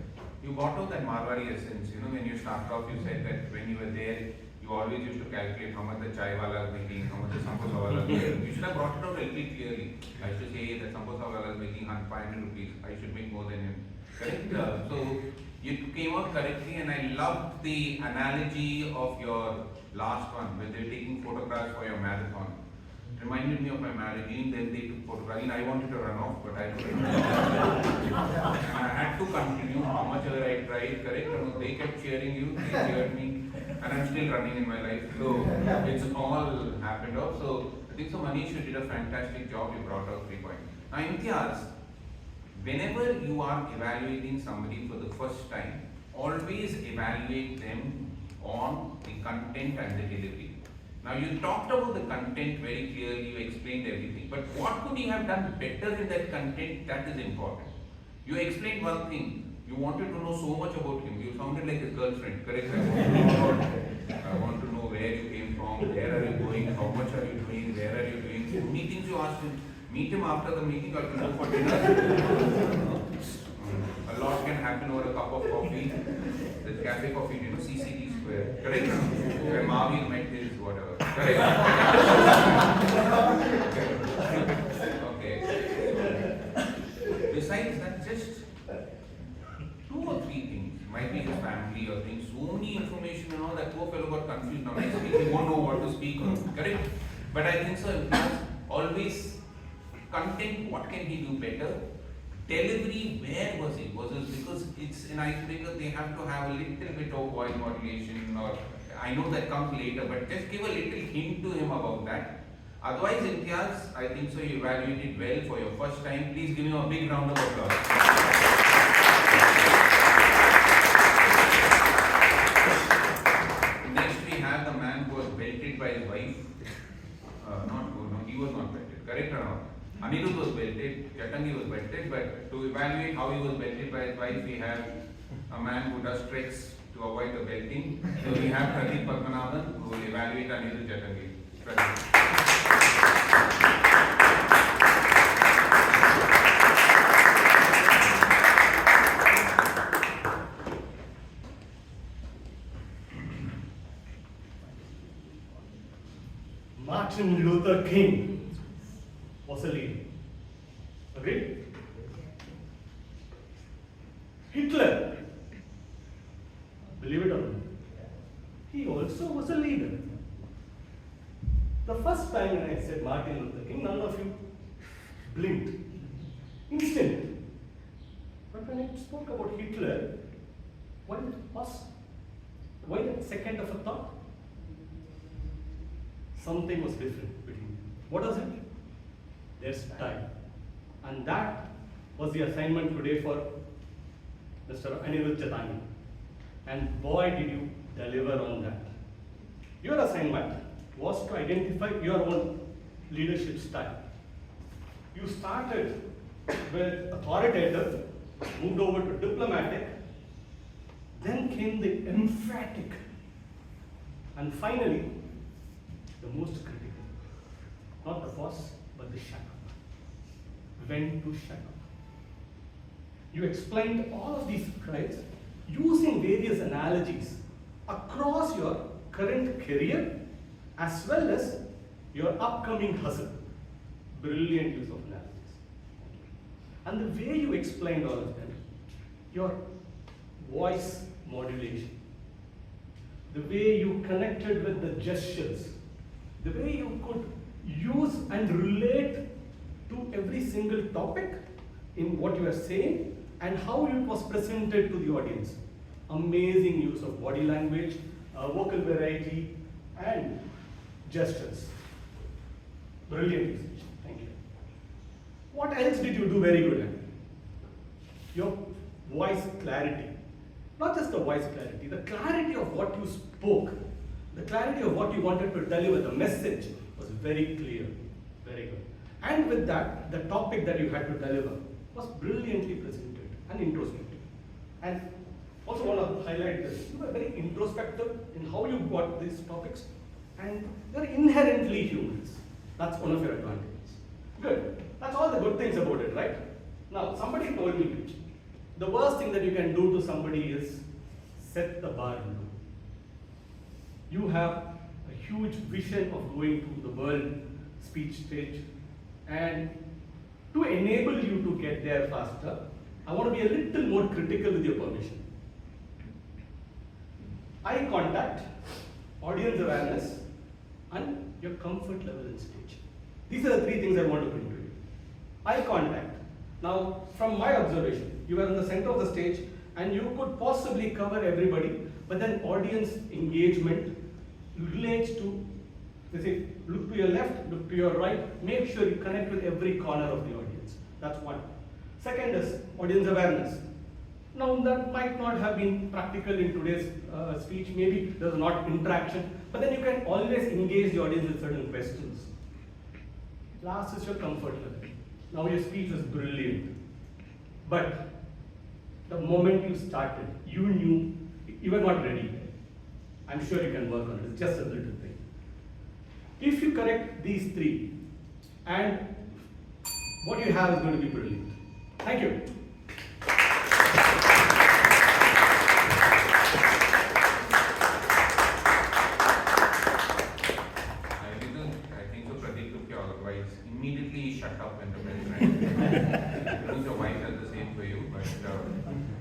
you got out that Marwari essence. You know, when you start off, you said that when you were there, you always used to calculate how much the chai wala is making, how much the samosa wala is making. You should have brought it out a little clearly. I should say that samosa wala is making 500 rupees. I should make more than him. Correct? So you came out correctly, and I loved the analogy of your last one, where they're taking photographs for your marathon. It reminded me of my marriage. Even then they took photographs. I wanted to run off, but I couldn't. I had to continue. How much ever I tried, correct? They kept cheering you, they cheered me, and I'm still running in my life. So it's all happened off. So I think so, Manish, you did a fantastic job. You brought out 3 points. Now, Imtiaz, whenever you are evaluating somebody for the first time, always evaluate them on the content and the delivery. Now, you talked about the content very clearly, you explained everything, but what could you have done better in that content? That is important. You explained one thing, you wanted to know so much about him, you sounded like his girlfriend, correct? I want to know where you came from, where are you going, how much are you doing, where are you doing, meetings you asked him, meet him after the meeting or to go for dinner. A lot can happen over a cup of coffee. There's cafe coffee, you know, CCD Square. Correct? Where Mavi met his whatever. Correct? Okay. Besides that, just 2 or 3 things. Might be his family or things. So many information and all that poor fellow got confused. Now next week he won't know what to speak on. Correct? But I think so. Always content. What can he do better? Delivery, where was it? Was it because it's an icebreaker, they have to have a little bit of voice modulation, or I know that comes later, but just give a little hint to him about that. Otherwise, Imtiaz, I think so you evaluated well for your first time. Please give him a big round of applause. Next we have the man who was belted by his wife. He was not belted, correct or not? Anirudh was belted, Jattangi was belted, but to evaluate how he was belted by his wife, we have a man who does tricks to avoid the belting. So we have Pradeep Padmanabhan who will evaluate Anirudh Jattangi. Pradeep. Martin Luther King was a leader. Agreed? Hitler, believe it or not, he also was a leader. The first time when I said Martin Luther King, none of you blinked. Instant. But when I spoke about Hitler, why that second of a thought? Something was different between them. What was it? Their style. And that was the assignment today for Mr. Anirudh Jattangi. And boy, did you deliver on that. Your assignment was to identify your own leadership style. You started with authoritative, moved over to diplomatic, then came the emphatic, and finally, the most critical. Not the boss, but the shut up. When to shut up. You explained all of these traits using various analogies across your current career as well as your upcoming hustle. Brilliant use of analysis. And the way you explained all of them, your voice modulation, the way you connected with the gestures, the way you could use and relate to every single topic in what you are saying and how it was presented to the audience. Amazing use of body language, vocal variety, and gestures. Brilliant usage. Thank you. What else did you do very good at? Your voice clarity. Not just the voice clarity, the clarity of what you spoke, the clarity of what you wanted to deliver, the message was very clear, very good. And with that, the topic that you had to deliver was brilliantly presented and introspective. And also want to highlight this, you were very introspective in how you got these topics, and they're inherently humans. That's one of your advantages. Good. That's all the good things about it, right? Now, somebody told me the worst thing that you can do to somebody is set the bar low. You have a huge vision of going to the world speech stage, and to enable you to get there faster, I want to be a little more critical with your permission. Eye contact, audience awareness, and your comfort level in stage. These are the three things I want to bring to you. Eye contact. Now, from my observation, you were in the center of the stage and you could possibly cover everybody, but then audience engagement relates to, they say, look to your left, look to your right, make sure you connect with every corner of the audience. That's one. Second is audience awareness. Now, that might not have been practical in today's speech, maybe there's not interaction, but then you can always engage the audience with certain questions. Last is your comfort level. Now, your speech was brilliant, but the moment you started, you knew you were not ready. I'm sure you can work on it, it's just a little thing. If you correct these three, and what you have is going to be brilliant. Thank you. I think so Pradeep took your advice. Immediately shut up when the bell rang. Bruce, your wife does the same for you, but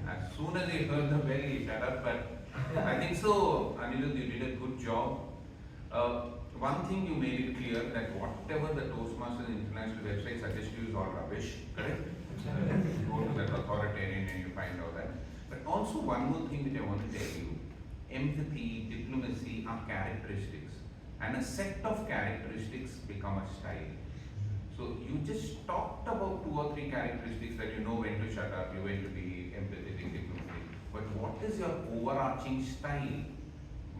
as soon as he heard the bell, he shut up. But I think so, Anirudh, you did a good job. One thing you made it clear that whatever the Toastmasters International website suggests you is all rubbish, correct? Go to that authoritarian and you find out that. But also one more thing which I want to tell you, empathy, diplomacy are characteristics, and a set of characteristics become a style. So you just talked about 2 or 3 characteristics that you know when to shut up, you when to be empathetic, diplomatic. But what is your overarching style?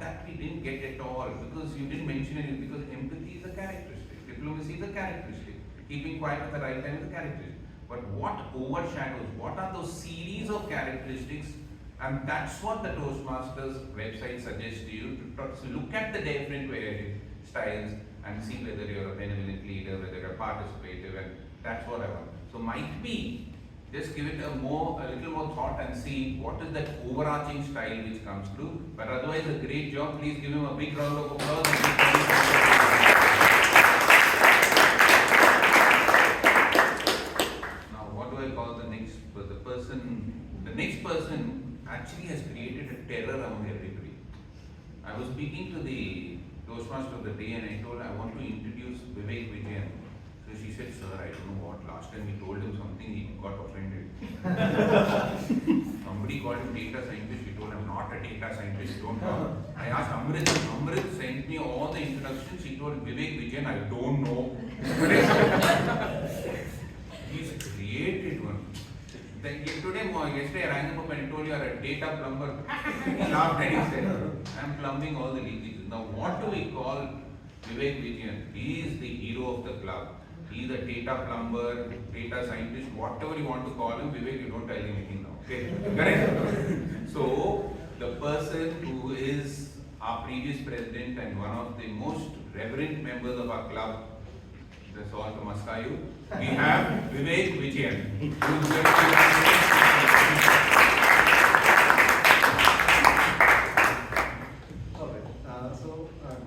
That we didn't get at all, because you didn't mention it, because empathy is a characteristic, diplomacy is a characteristic, keeping quiet at the right time is a characteristic. But what overshadows, what are those series of characteristics? And that's what the Toastmasters website suggests to you, to look at the different styles and see whether you're a benevolent leader, whether you're participative, and that's what I want. So might be, just give it a little more thought and see what is that overarching style which comes through. But otherwise, a great job. Please give him a big round of applause. Now, what do I call the next person? The next person actually has created a terror among everybody. I was speaking to the Toastmaster of the day and I told her I want to introduce Vivek Vijayan. So she said, sir, I don't know what, last time we told him something, he got offended. Somebody called him data scientist, he told him, I'm not a data scientist, don't know. I asked Amrit, Amrit sent me all the introductions, he told Vivek Vijayan, I don't know. He's created one. Then yesterday I rang him up and I told you, you're a data plumber. He laughed and he said, I'm plumbing all the leakages. Now what do we call Vivek Vijayan? He is the hero of the club. He is a data plumber, data scientist, whatever you want to call him. Vivek, you don't tell him anything now. Okay, correct? So the person who is our previous president and one of the most reverent members of our club, that's all to Maskayu, we have Vivek Vijayan.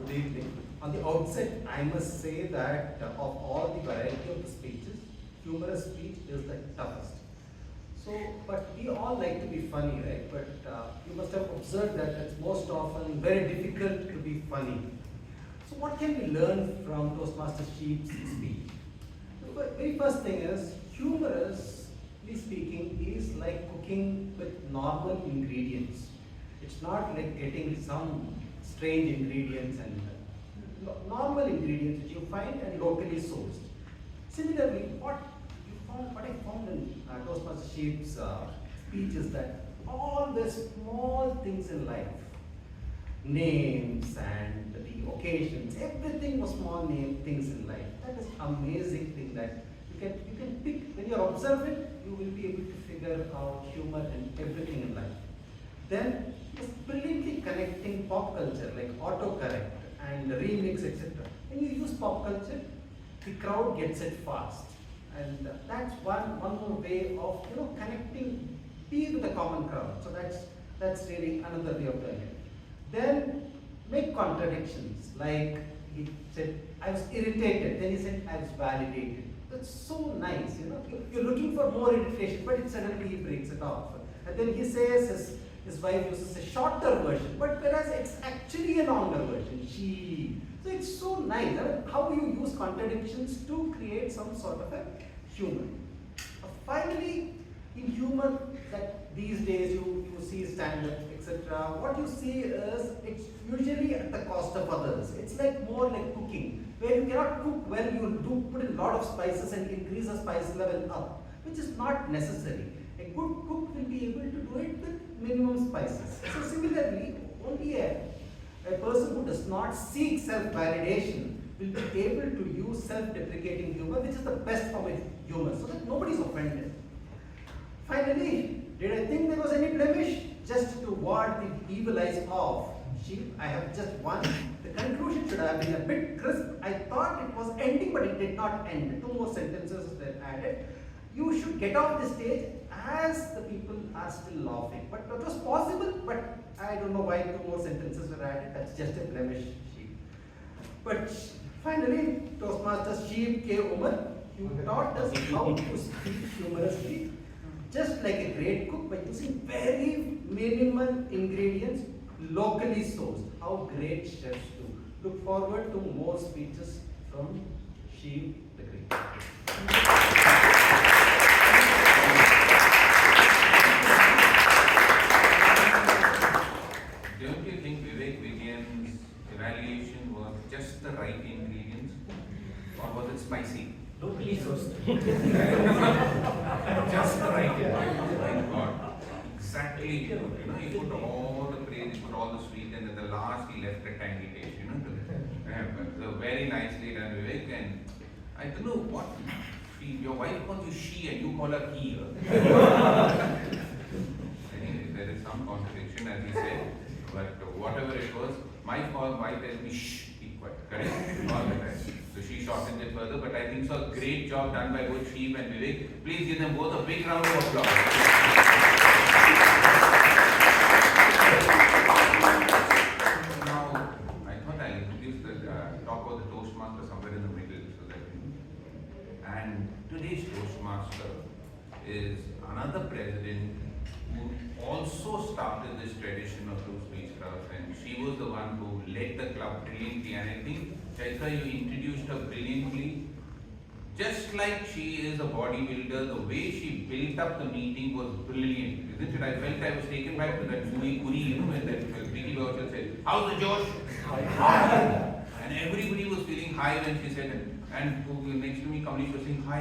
Good evening. On the outset, I must say that of all the variety of the speeches, humorous speech is the toughest. So, but we all like to be funny, right? But you must have observed that it's most often very difficult to be funny. So what can we learn from Toastmaster Sheeb's speech? The very first thing is, humorously speaking is like cooking with normal ingredients. It's not like getting some strange ingredients and normal ingredients which you find and locally sourced. Similarly, what I found in Toastmaster Sheeb's speech is that all the small things in life, names and the occasions, everything was small things in life. That is amazing thing that you can pick. When you observe it, you will be able to figure out humor in everything in life. Then he was brilliantly connecting pop culture like autocorrect and remix, etc. When you use pop culture, the crowd gets it fast. And that's one more way of connecting with the common crowd. So that's really another way of doing it. Then make contradictions, like he said, I was irritated, then he said, I was validated. That's so nice, You're looking for more irritation, but suddenly he breaks it off. And then he says his wife uses a shorter version, but whereas it's actually a longer version. So it's so nice how you use contradictions to create some sort of a humor. Finally, in humor, that these days you see stand-up, etc. What you see is it's usually at the cost of others. It's like more like cooking, where you cannot cook well, you do put a lot of spices and increase the spice level up, which is not necessary. A good cook will be able to do it with minimum spices. So similarly, only a person who does not seek self-validation will be able to use self-deprecating humor, which is the best form of humor, so that nobody is offended. Finally, did I think there was any blemish? Just to ward the evil eyes of Sheeb, I have just one. The conclusion should have been a bit crisp. I thought it was ending, but it did not end. 2 more sentences were added. You should get off the stage as the people are still laughing. But it was possible, but I don't know why 2 more sentences were added. That's just a blemish, Sheeb. But finally, Toastmasters Sheeb K. Umar, you taught us how to speak humorously, just like a great cook, by using very minimal ingredients, locally sourced. How great chefs do. Look forward to more speeches from Sheeb the Great. Don't you think Vivek Vijayan's evaluation was just the right ingredients, or was it spicy? Locally sourced. Just the right ingredients. My God, exactly. You put all the praise, you put all the sweet, and at the last he left a tangy taste. So very nicely done, Vivek. And I don't know what your wife calls you she and you call her he. Anyway, there is some contradiction, as he said. But whatever it was, my wife tells me shh, keep quiet, correct? All the time. So she shortened it further, but I think so. Great job done by both Sheeb and Vivek. Please give them both a big round of applause. Now, I thought I'll introduce talk about the Toastmaster somewhere in the middle, so that. And today's Toastmaster is another president who also started this tradition of two speech clubs, and she was the one who led the club brilliantly. And I think, Chaitra, you introduced her brilliantly. Just like she is a bodybuilder, the way she built up the meeting was brilliant, isn't it? I felt I was taken back to that movie Kuri, when that Vicky Boucher said, "How's the Josh?" Hi. And everybody was feeling high when she said it. And next to me, Manish was saying, hi.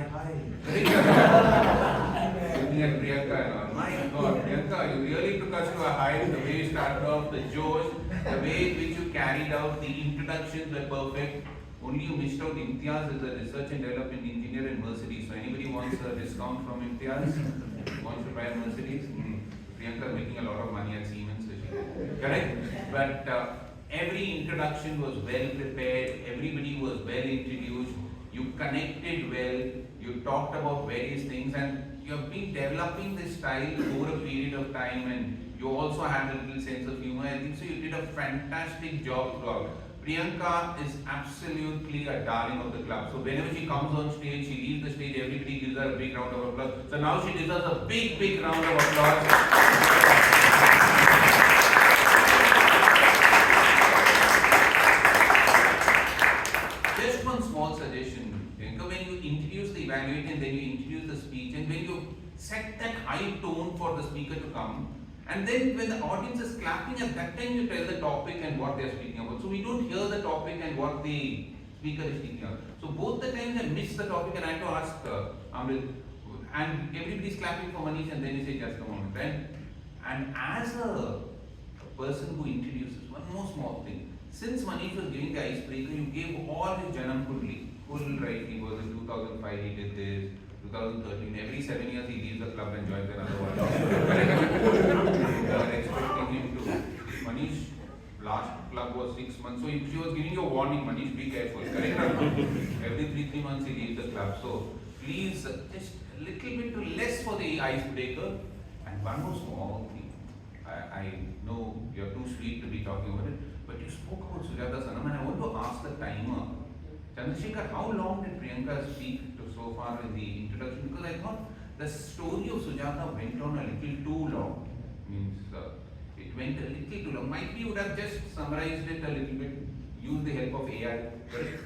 Looking at Priyanka and all. My God, Priyanka, you really took us to a high. The way you started off, the Josh, the way in which you carried out the introductions were perfect. Only you missed out Imtiaz as a research and development engineer in Mercedes. So anybody wants a discount from Imtiaz? Wants to buy a Mercedes? Priyanka is making a lot of money at Siemens. Correct? But every introduction was well prepared. Everybody was well introduced. You connected well. You talked about various things, and you have been developing this style over a period of time, and you also had a little sense of humor. I think so. You did a fantastic job throughout. Priyanka is absolutely a darling of the club. So whenever she comes on stage, she leaves the stage, everybody gives her a big round of applause. So now she deserves a big, big round of applause. Just one small suggestion, Priyanka, when you introduce the evaluation, then you introduce the speech, and when you set that high tone for the speaker to come, and then when the audience is clapping, at that time you tell the topic and what they are speaking about. So we don't hear the topic and what the speaker is speaking about. So both the times I miss the topic and I have to ask Amrit, and everybody's clapping for Manish, and then you say just a moment. And as a person who introduces, one more small thing. Since Manish was giving the icebreaker, you gave all his Janam Kundli. Full right, he was in 2005, he did this. 2013, every 7 years he leaves the club and joins another one. We are expecting him to. Manish, last club was 6 months, so she was giving you a warning, Manish, be careful. Correct? Every 3 months he leaves the club. So please, just a little bit less for the icebreaker. And one more small thing. I know you're too sweet to be talking about it, but you spoke about Sujata Sanam, and I want to ask the timer. Chandrashekhar, how long did Priyanka speak so far in the introduction? Because I thought the story of Sujata went on a little too long. It went a little too long. Might be would have just summarized it a little bit, used the help of AI. Correct?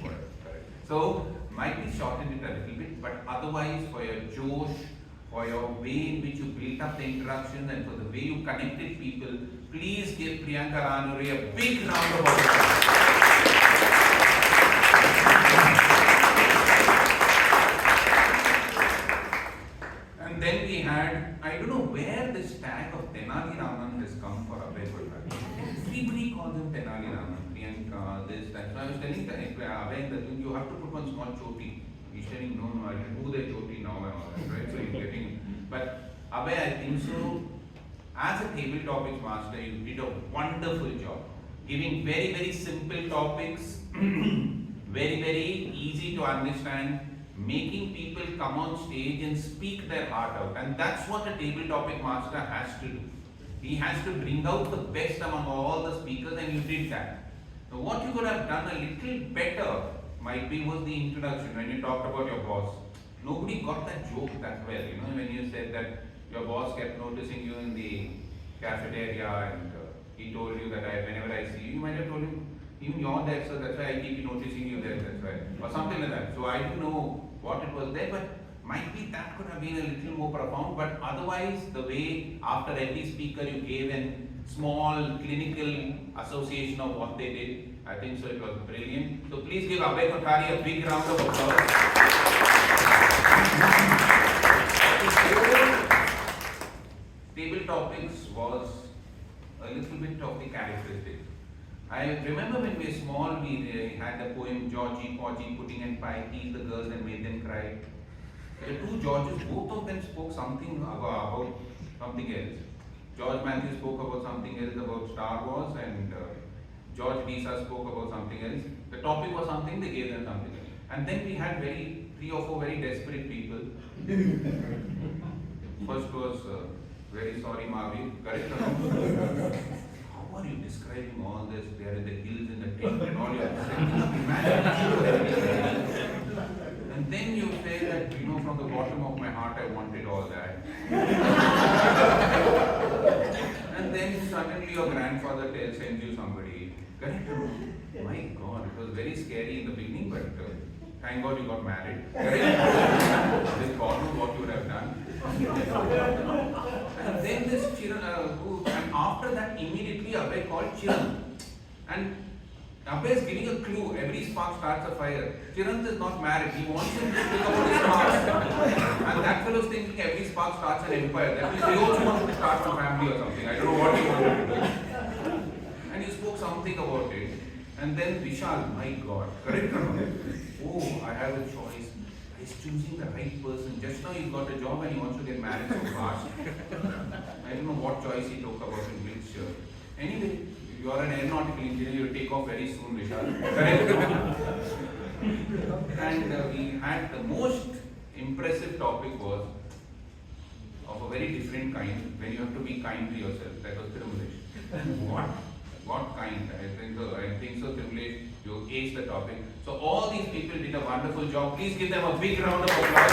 Correct. So, might be shortened it a little bit, but otherwise for your Josh, for your way in which you built up the introduction and for the way you connected people, please give Priyanka Rannorey a big round of applause. And then we had, I don't know where this tag of Tenali Raman has come for Abhay. Everybody calls him Tenali Raman, Priyanka, this, that. So I was telling Abhay that you have to put one small choti. He's telling, no, I can do the choti now and all that, right? So he's getting, but Abhay, I think so, as a table topics master, you did a wonderful job. Giving very, very simple topics, very, very easy to understand, making people come on stage and speak their heart out. And that's what a table topic master has to do. He has to bring out the best among all the speakers, and you did that. So what you could have done a little better might be was the introduction when you talked about your boss. Nobody got that joke that well, you know, when you said that your boss kept noticing you in the cafeteria and he told you that whenever I see you, you might have told him, even you're there, so that's why I keep noticing you there, that's why. Or something like that. So I didn't know what it was there, but might be that could have been a little more profound, but otherwise the way after every speaker you gave a small clinical association of what they did, I think so it was brilliant. So please give Abhay Kothari a big round of applause. Table topics was a little bit of the characteristics. I remember when we were small, we had the poem Georgie, Podgy, Pudding and Pie, teased the girls and made them cry. The two Georges, both of them spoke something about something else. George Matthews spoke about something else about Star Wars, and George Disa spoke about something else. The topic was something, they gave them something else. And then we had 3 or 4 very desperate people. First was very sorry Mavi, correct? How are you describing all this? They are in the hills in the tent and all your and then you say that, you know, from the bottom of my heart I wanted all that. And then suddenly your grandfather sends you somebody. Correct? My God, it was very scary in the beginning, but thank God you got married. Correct? This God knows what you would have done. And then this Chiran, and after that immediately Abhay called Chiran. And Abhay is giving a clue, every spark starts a fire. Chiran is not married, he wants him to speak about his sparks. And that fellow is thinking every spark starts an empire. That means he also wants to start a family or something. I don't know what he wanted to do. And he spoke something about it. And then Vishal, my God, correct or not? Oh, I have a choice. He's choosing the right person. Just now he got a job and he wants to get married so fast. I don't know what choice he took about in which. Anyway, you are an aeronautical engineer, you will take off very soon, Vishal. Correct? And we had the most impressive topic was of a very different kind, when you have to be kind to yourself. That was Tirumalesh. What? What kind? I think so, Triplet, you aced the topic. So all these people did a wonderful job. Please give them a big round of applause.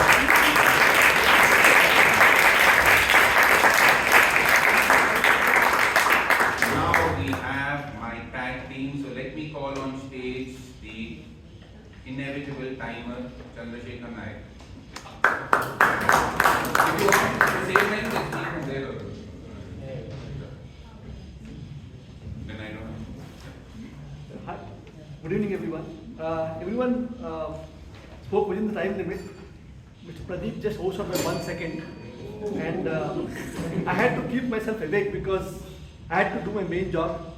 Now we have my tag team. So let me call on stage the inevitable timer, Chandrashekhar Nayak. If you want to say anything, just speak from there. Then I don't know. Hi. Good evening, everyone. Everyone spoke within the time limit. Mr. Pradeep just hosted by 1 second, and I had to keep myself awake because I had to do my main job.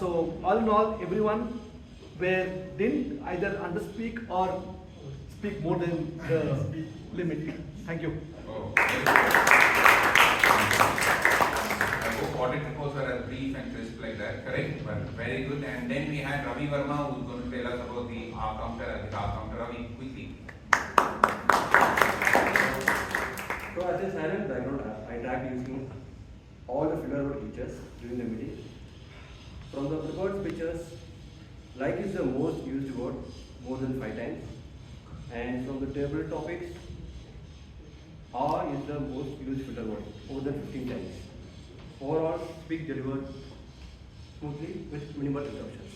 So all in all, everyone didn't either underspeak or speak more than the limit. Thank you. Oh. I hope audit reports were as brief and crisp like that, correct? But very good. And then we had Ravivarma, who's going to tell us about the R counter. Ravi, quickly. So as a silent background, I tracked using all the filler word features during the meeting. From the preferred features, like is the most used word, more than 5 times. And from the table topics, R is the most used filler word, more than 15 times. Overall, speak delivered smoothly with minimal interruptions.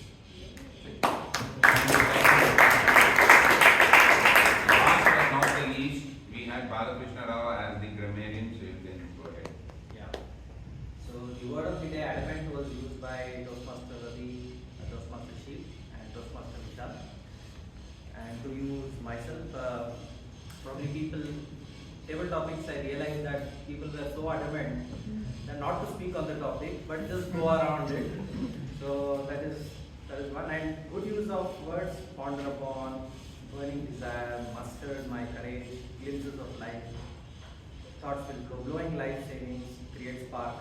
Last but not the least, we had Balakrishna Rao as the grammarian, so you can go ahead. Yeah. So the word of the day adamant was used by Toastmaster Ravi, Toastmaster Sheeb, and Toastmaster Basha. And to use myself, probably table topics, I realized that people were so adamant that not to speak on the topic, but just go around it. So that is one. And good use of words: ponder upon, burning desire, mustard my courage, glimpses of life, thoughts will flow, blowing life savings, create spark.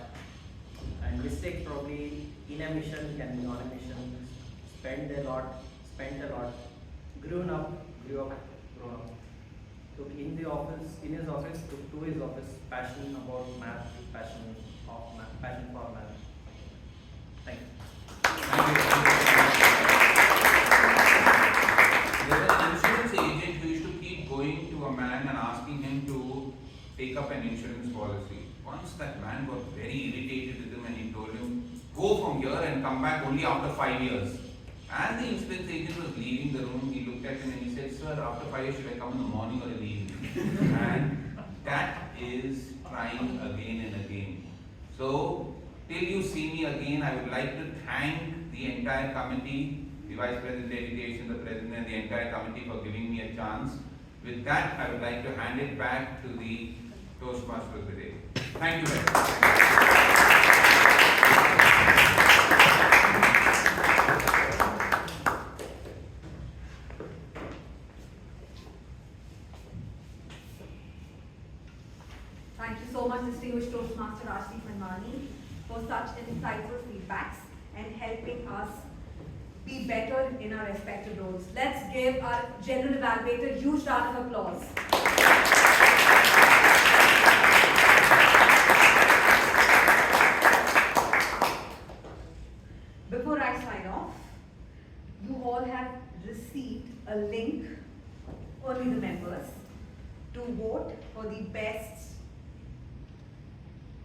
And mistakes probably inhibition can be non-emission, spent a lot, grew up, grown up. Took in his office, took to his office, passion about math, passion for math. Thank you. There was an insurance agent who used to keep going to a man and asking him to take up an insurance policy. Once that man got very irritated with him and he told him, go from here and come back only after 5 years. As the insurance agent was leaving the room, he looked at him and he said, sir, after 5 years, should I come in the morning or in the evening? And that is trying again and again. So, till you see me again, I would like to thank the entire committee, the Vice President Education, the President and the entire committee for giving me a chance. With that, I would like to hand it back to the Toastmasters today. Thank you very much. Thank you so much, distinguished Toastmaster Rajdeep and Manwani, for such insightful feedbacks and helping us be better in our respective roles. Let's give our general evaluator a huge round of applause. Before I sign off, you all have received a link, only the members, to vote for the best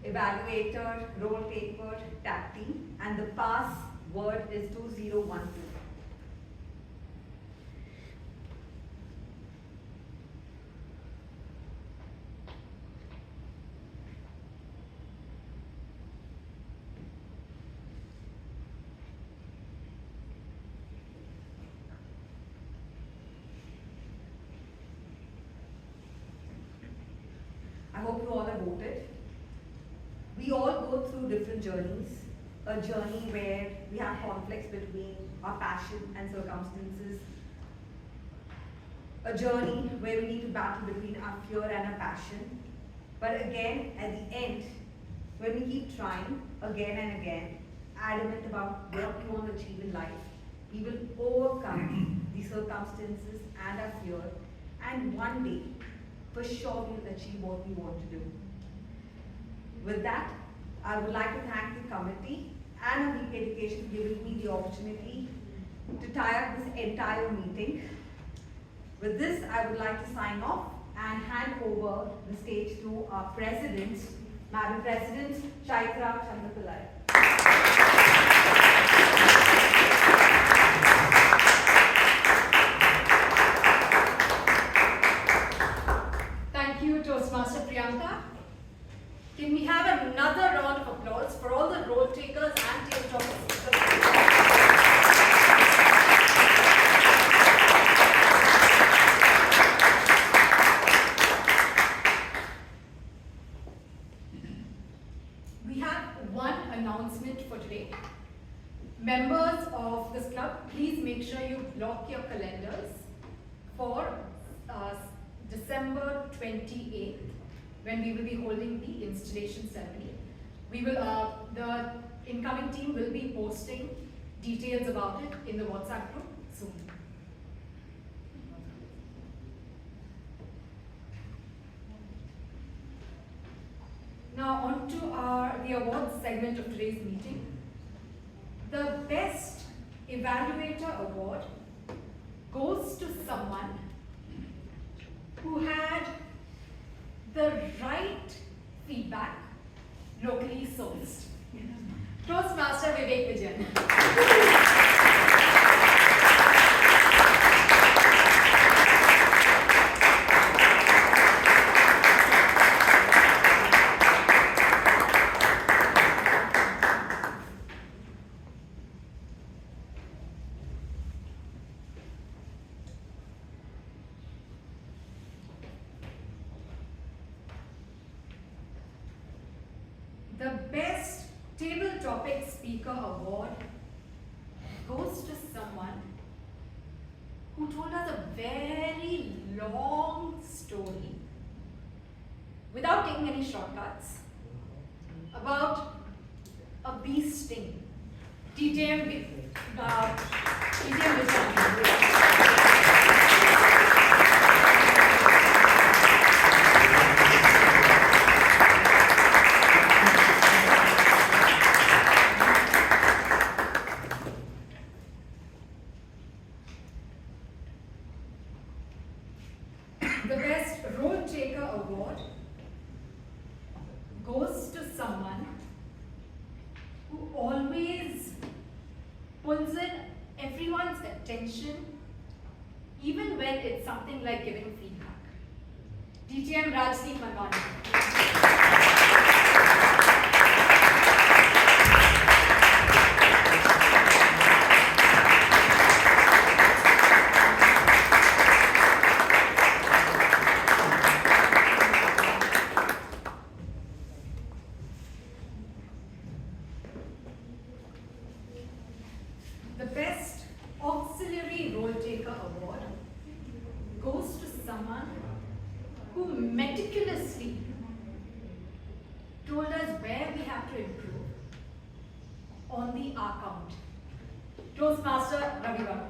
evaluator, role paper, tag team, and the password is 2012. I hope you all have voted. We all go through different journeys, a journey where we have conflicts between our passion and circumstances, a journey where we need to battle between our fear and our passion. But again, at the end, when we keep trying again and again, adamant about what we want to achieve in life, we will overcome the circumstances and our fear, and one day, for sure, we will achieve what we want to do. With that, I would like to thank the committee and education giving me the opportunity to tie up this entire meeting. With this, I would like to sign off and hand over the stage to our President, Madam President, Chaitra Chandapillai. Thank you, Toastmaster Priyanka. Can we have another round of applause for all the role takers and tabletop speakers? We have one announcement for today. Members of this club, please make sure you block your calendars for December 28th, when we will be holding the installation ceremony. We will, the incoming team will be posting details about it in the WhatsApp group soon. Now on to the awards segment of today's meeting. The Best Evaluator Award goes to someone who had the right feedback locally sourced. Toastmaster Vivek Vijayan. The Best Table Topic Speaker Award goes to someone who told us a very long story without taking any shortcuts about a bee sting. DTM The Best Role Taker Award goes to someone who always pulls in everyone's attention, even when it's something like giving feedback. DTM Rajdeep Manwani. The Best Auxiliary Role Taker Award goes to someone who meticulously told us where we have to improve on the R count. Toastmaster Ravivarma.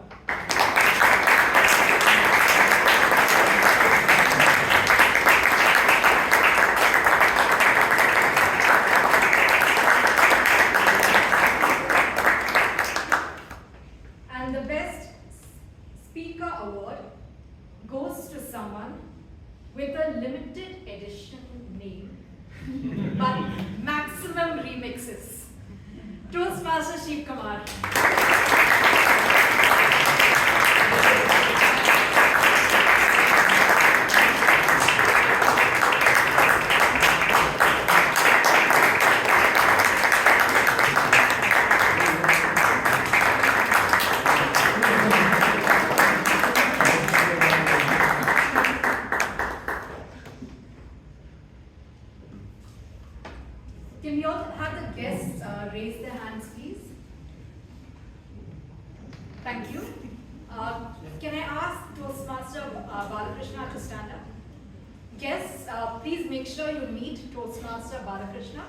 And the Best Speaker Award goes to someone with a limited edition name, but maximum remixes. Toastmaster Sheeb Kumar. Can we all have the guests raise their hands, please? Thank you. Can I ask Toastmaster Balakrishna to stand up? Guests, please make sure you meet Toastmaster Balakrishna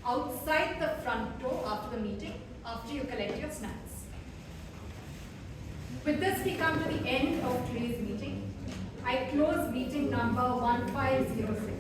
outside the front door after the meeting, after you collect your snacks. With this, we come to the end of today's meeting. I close meeting number 1506.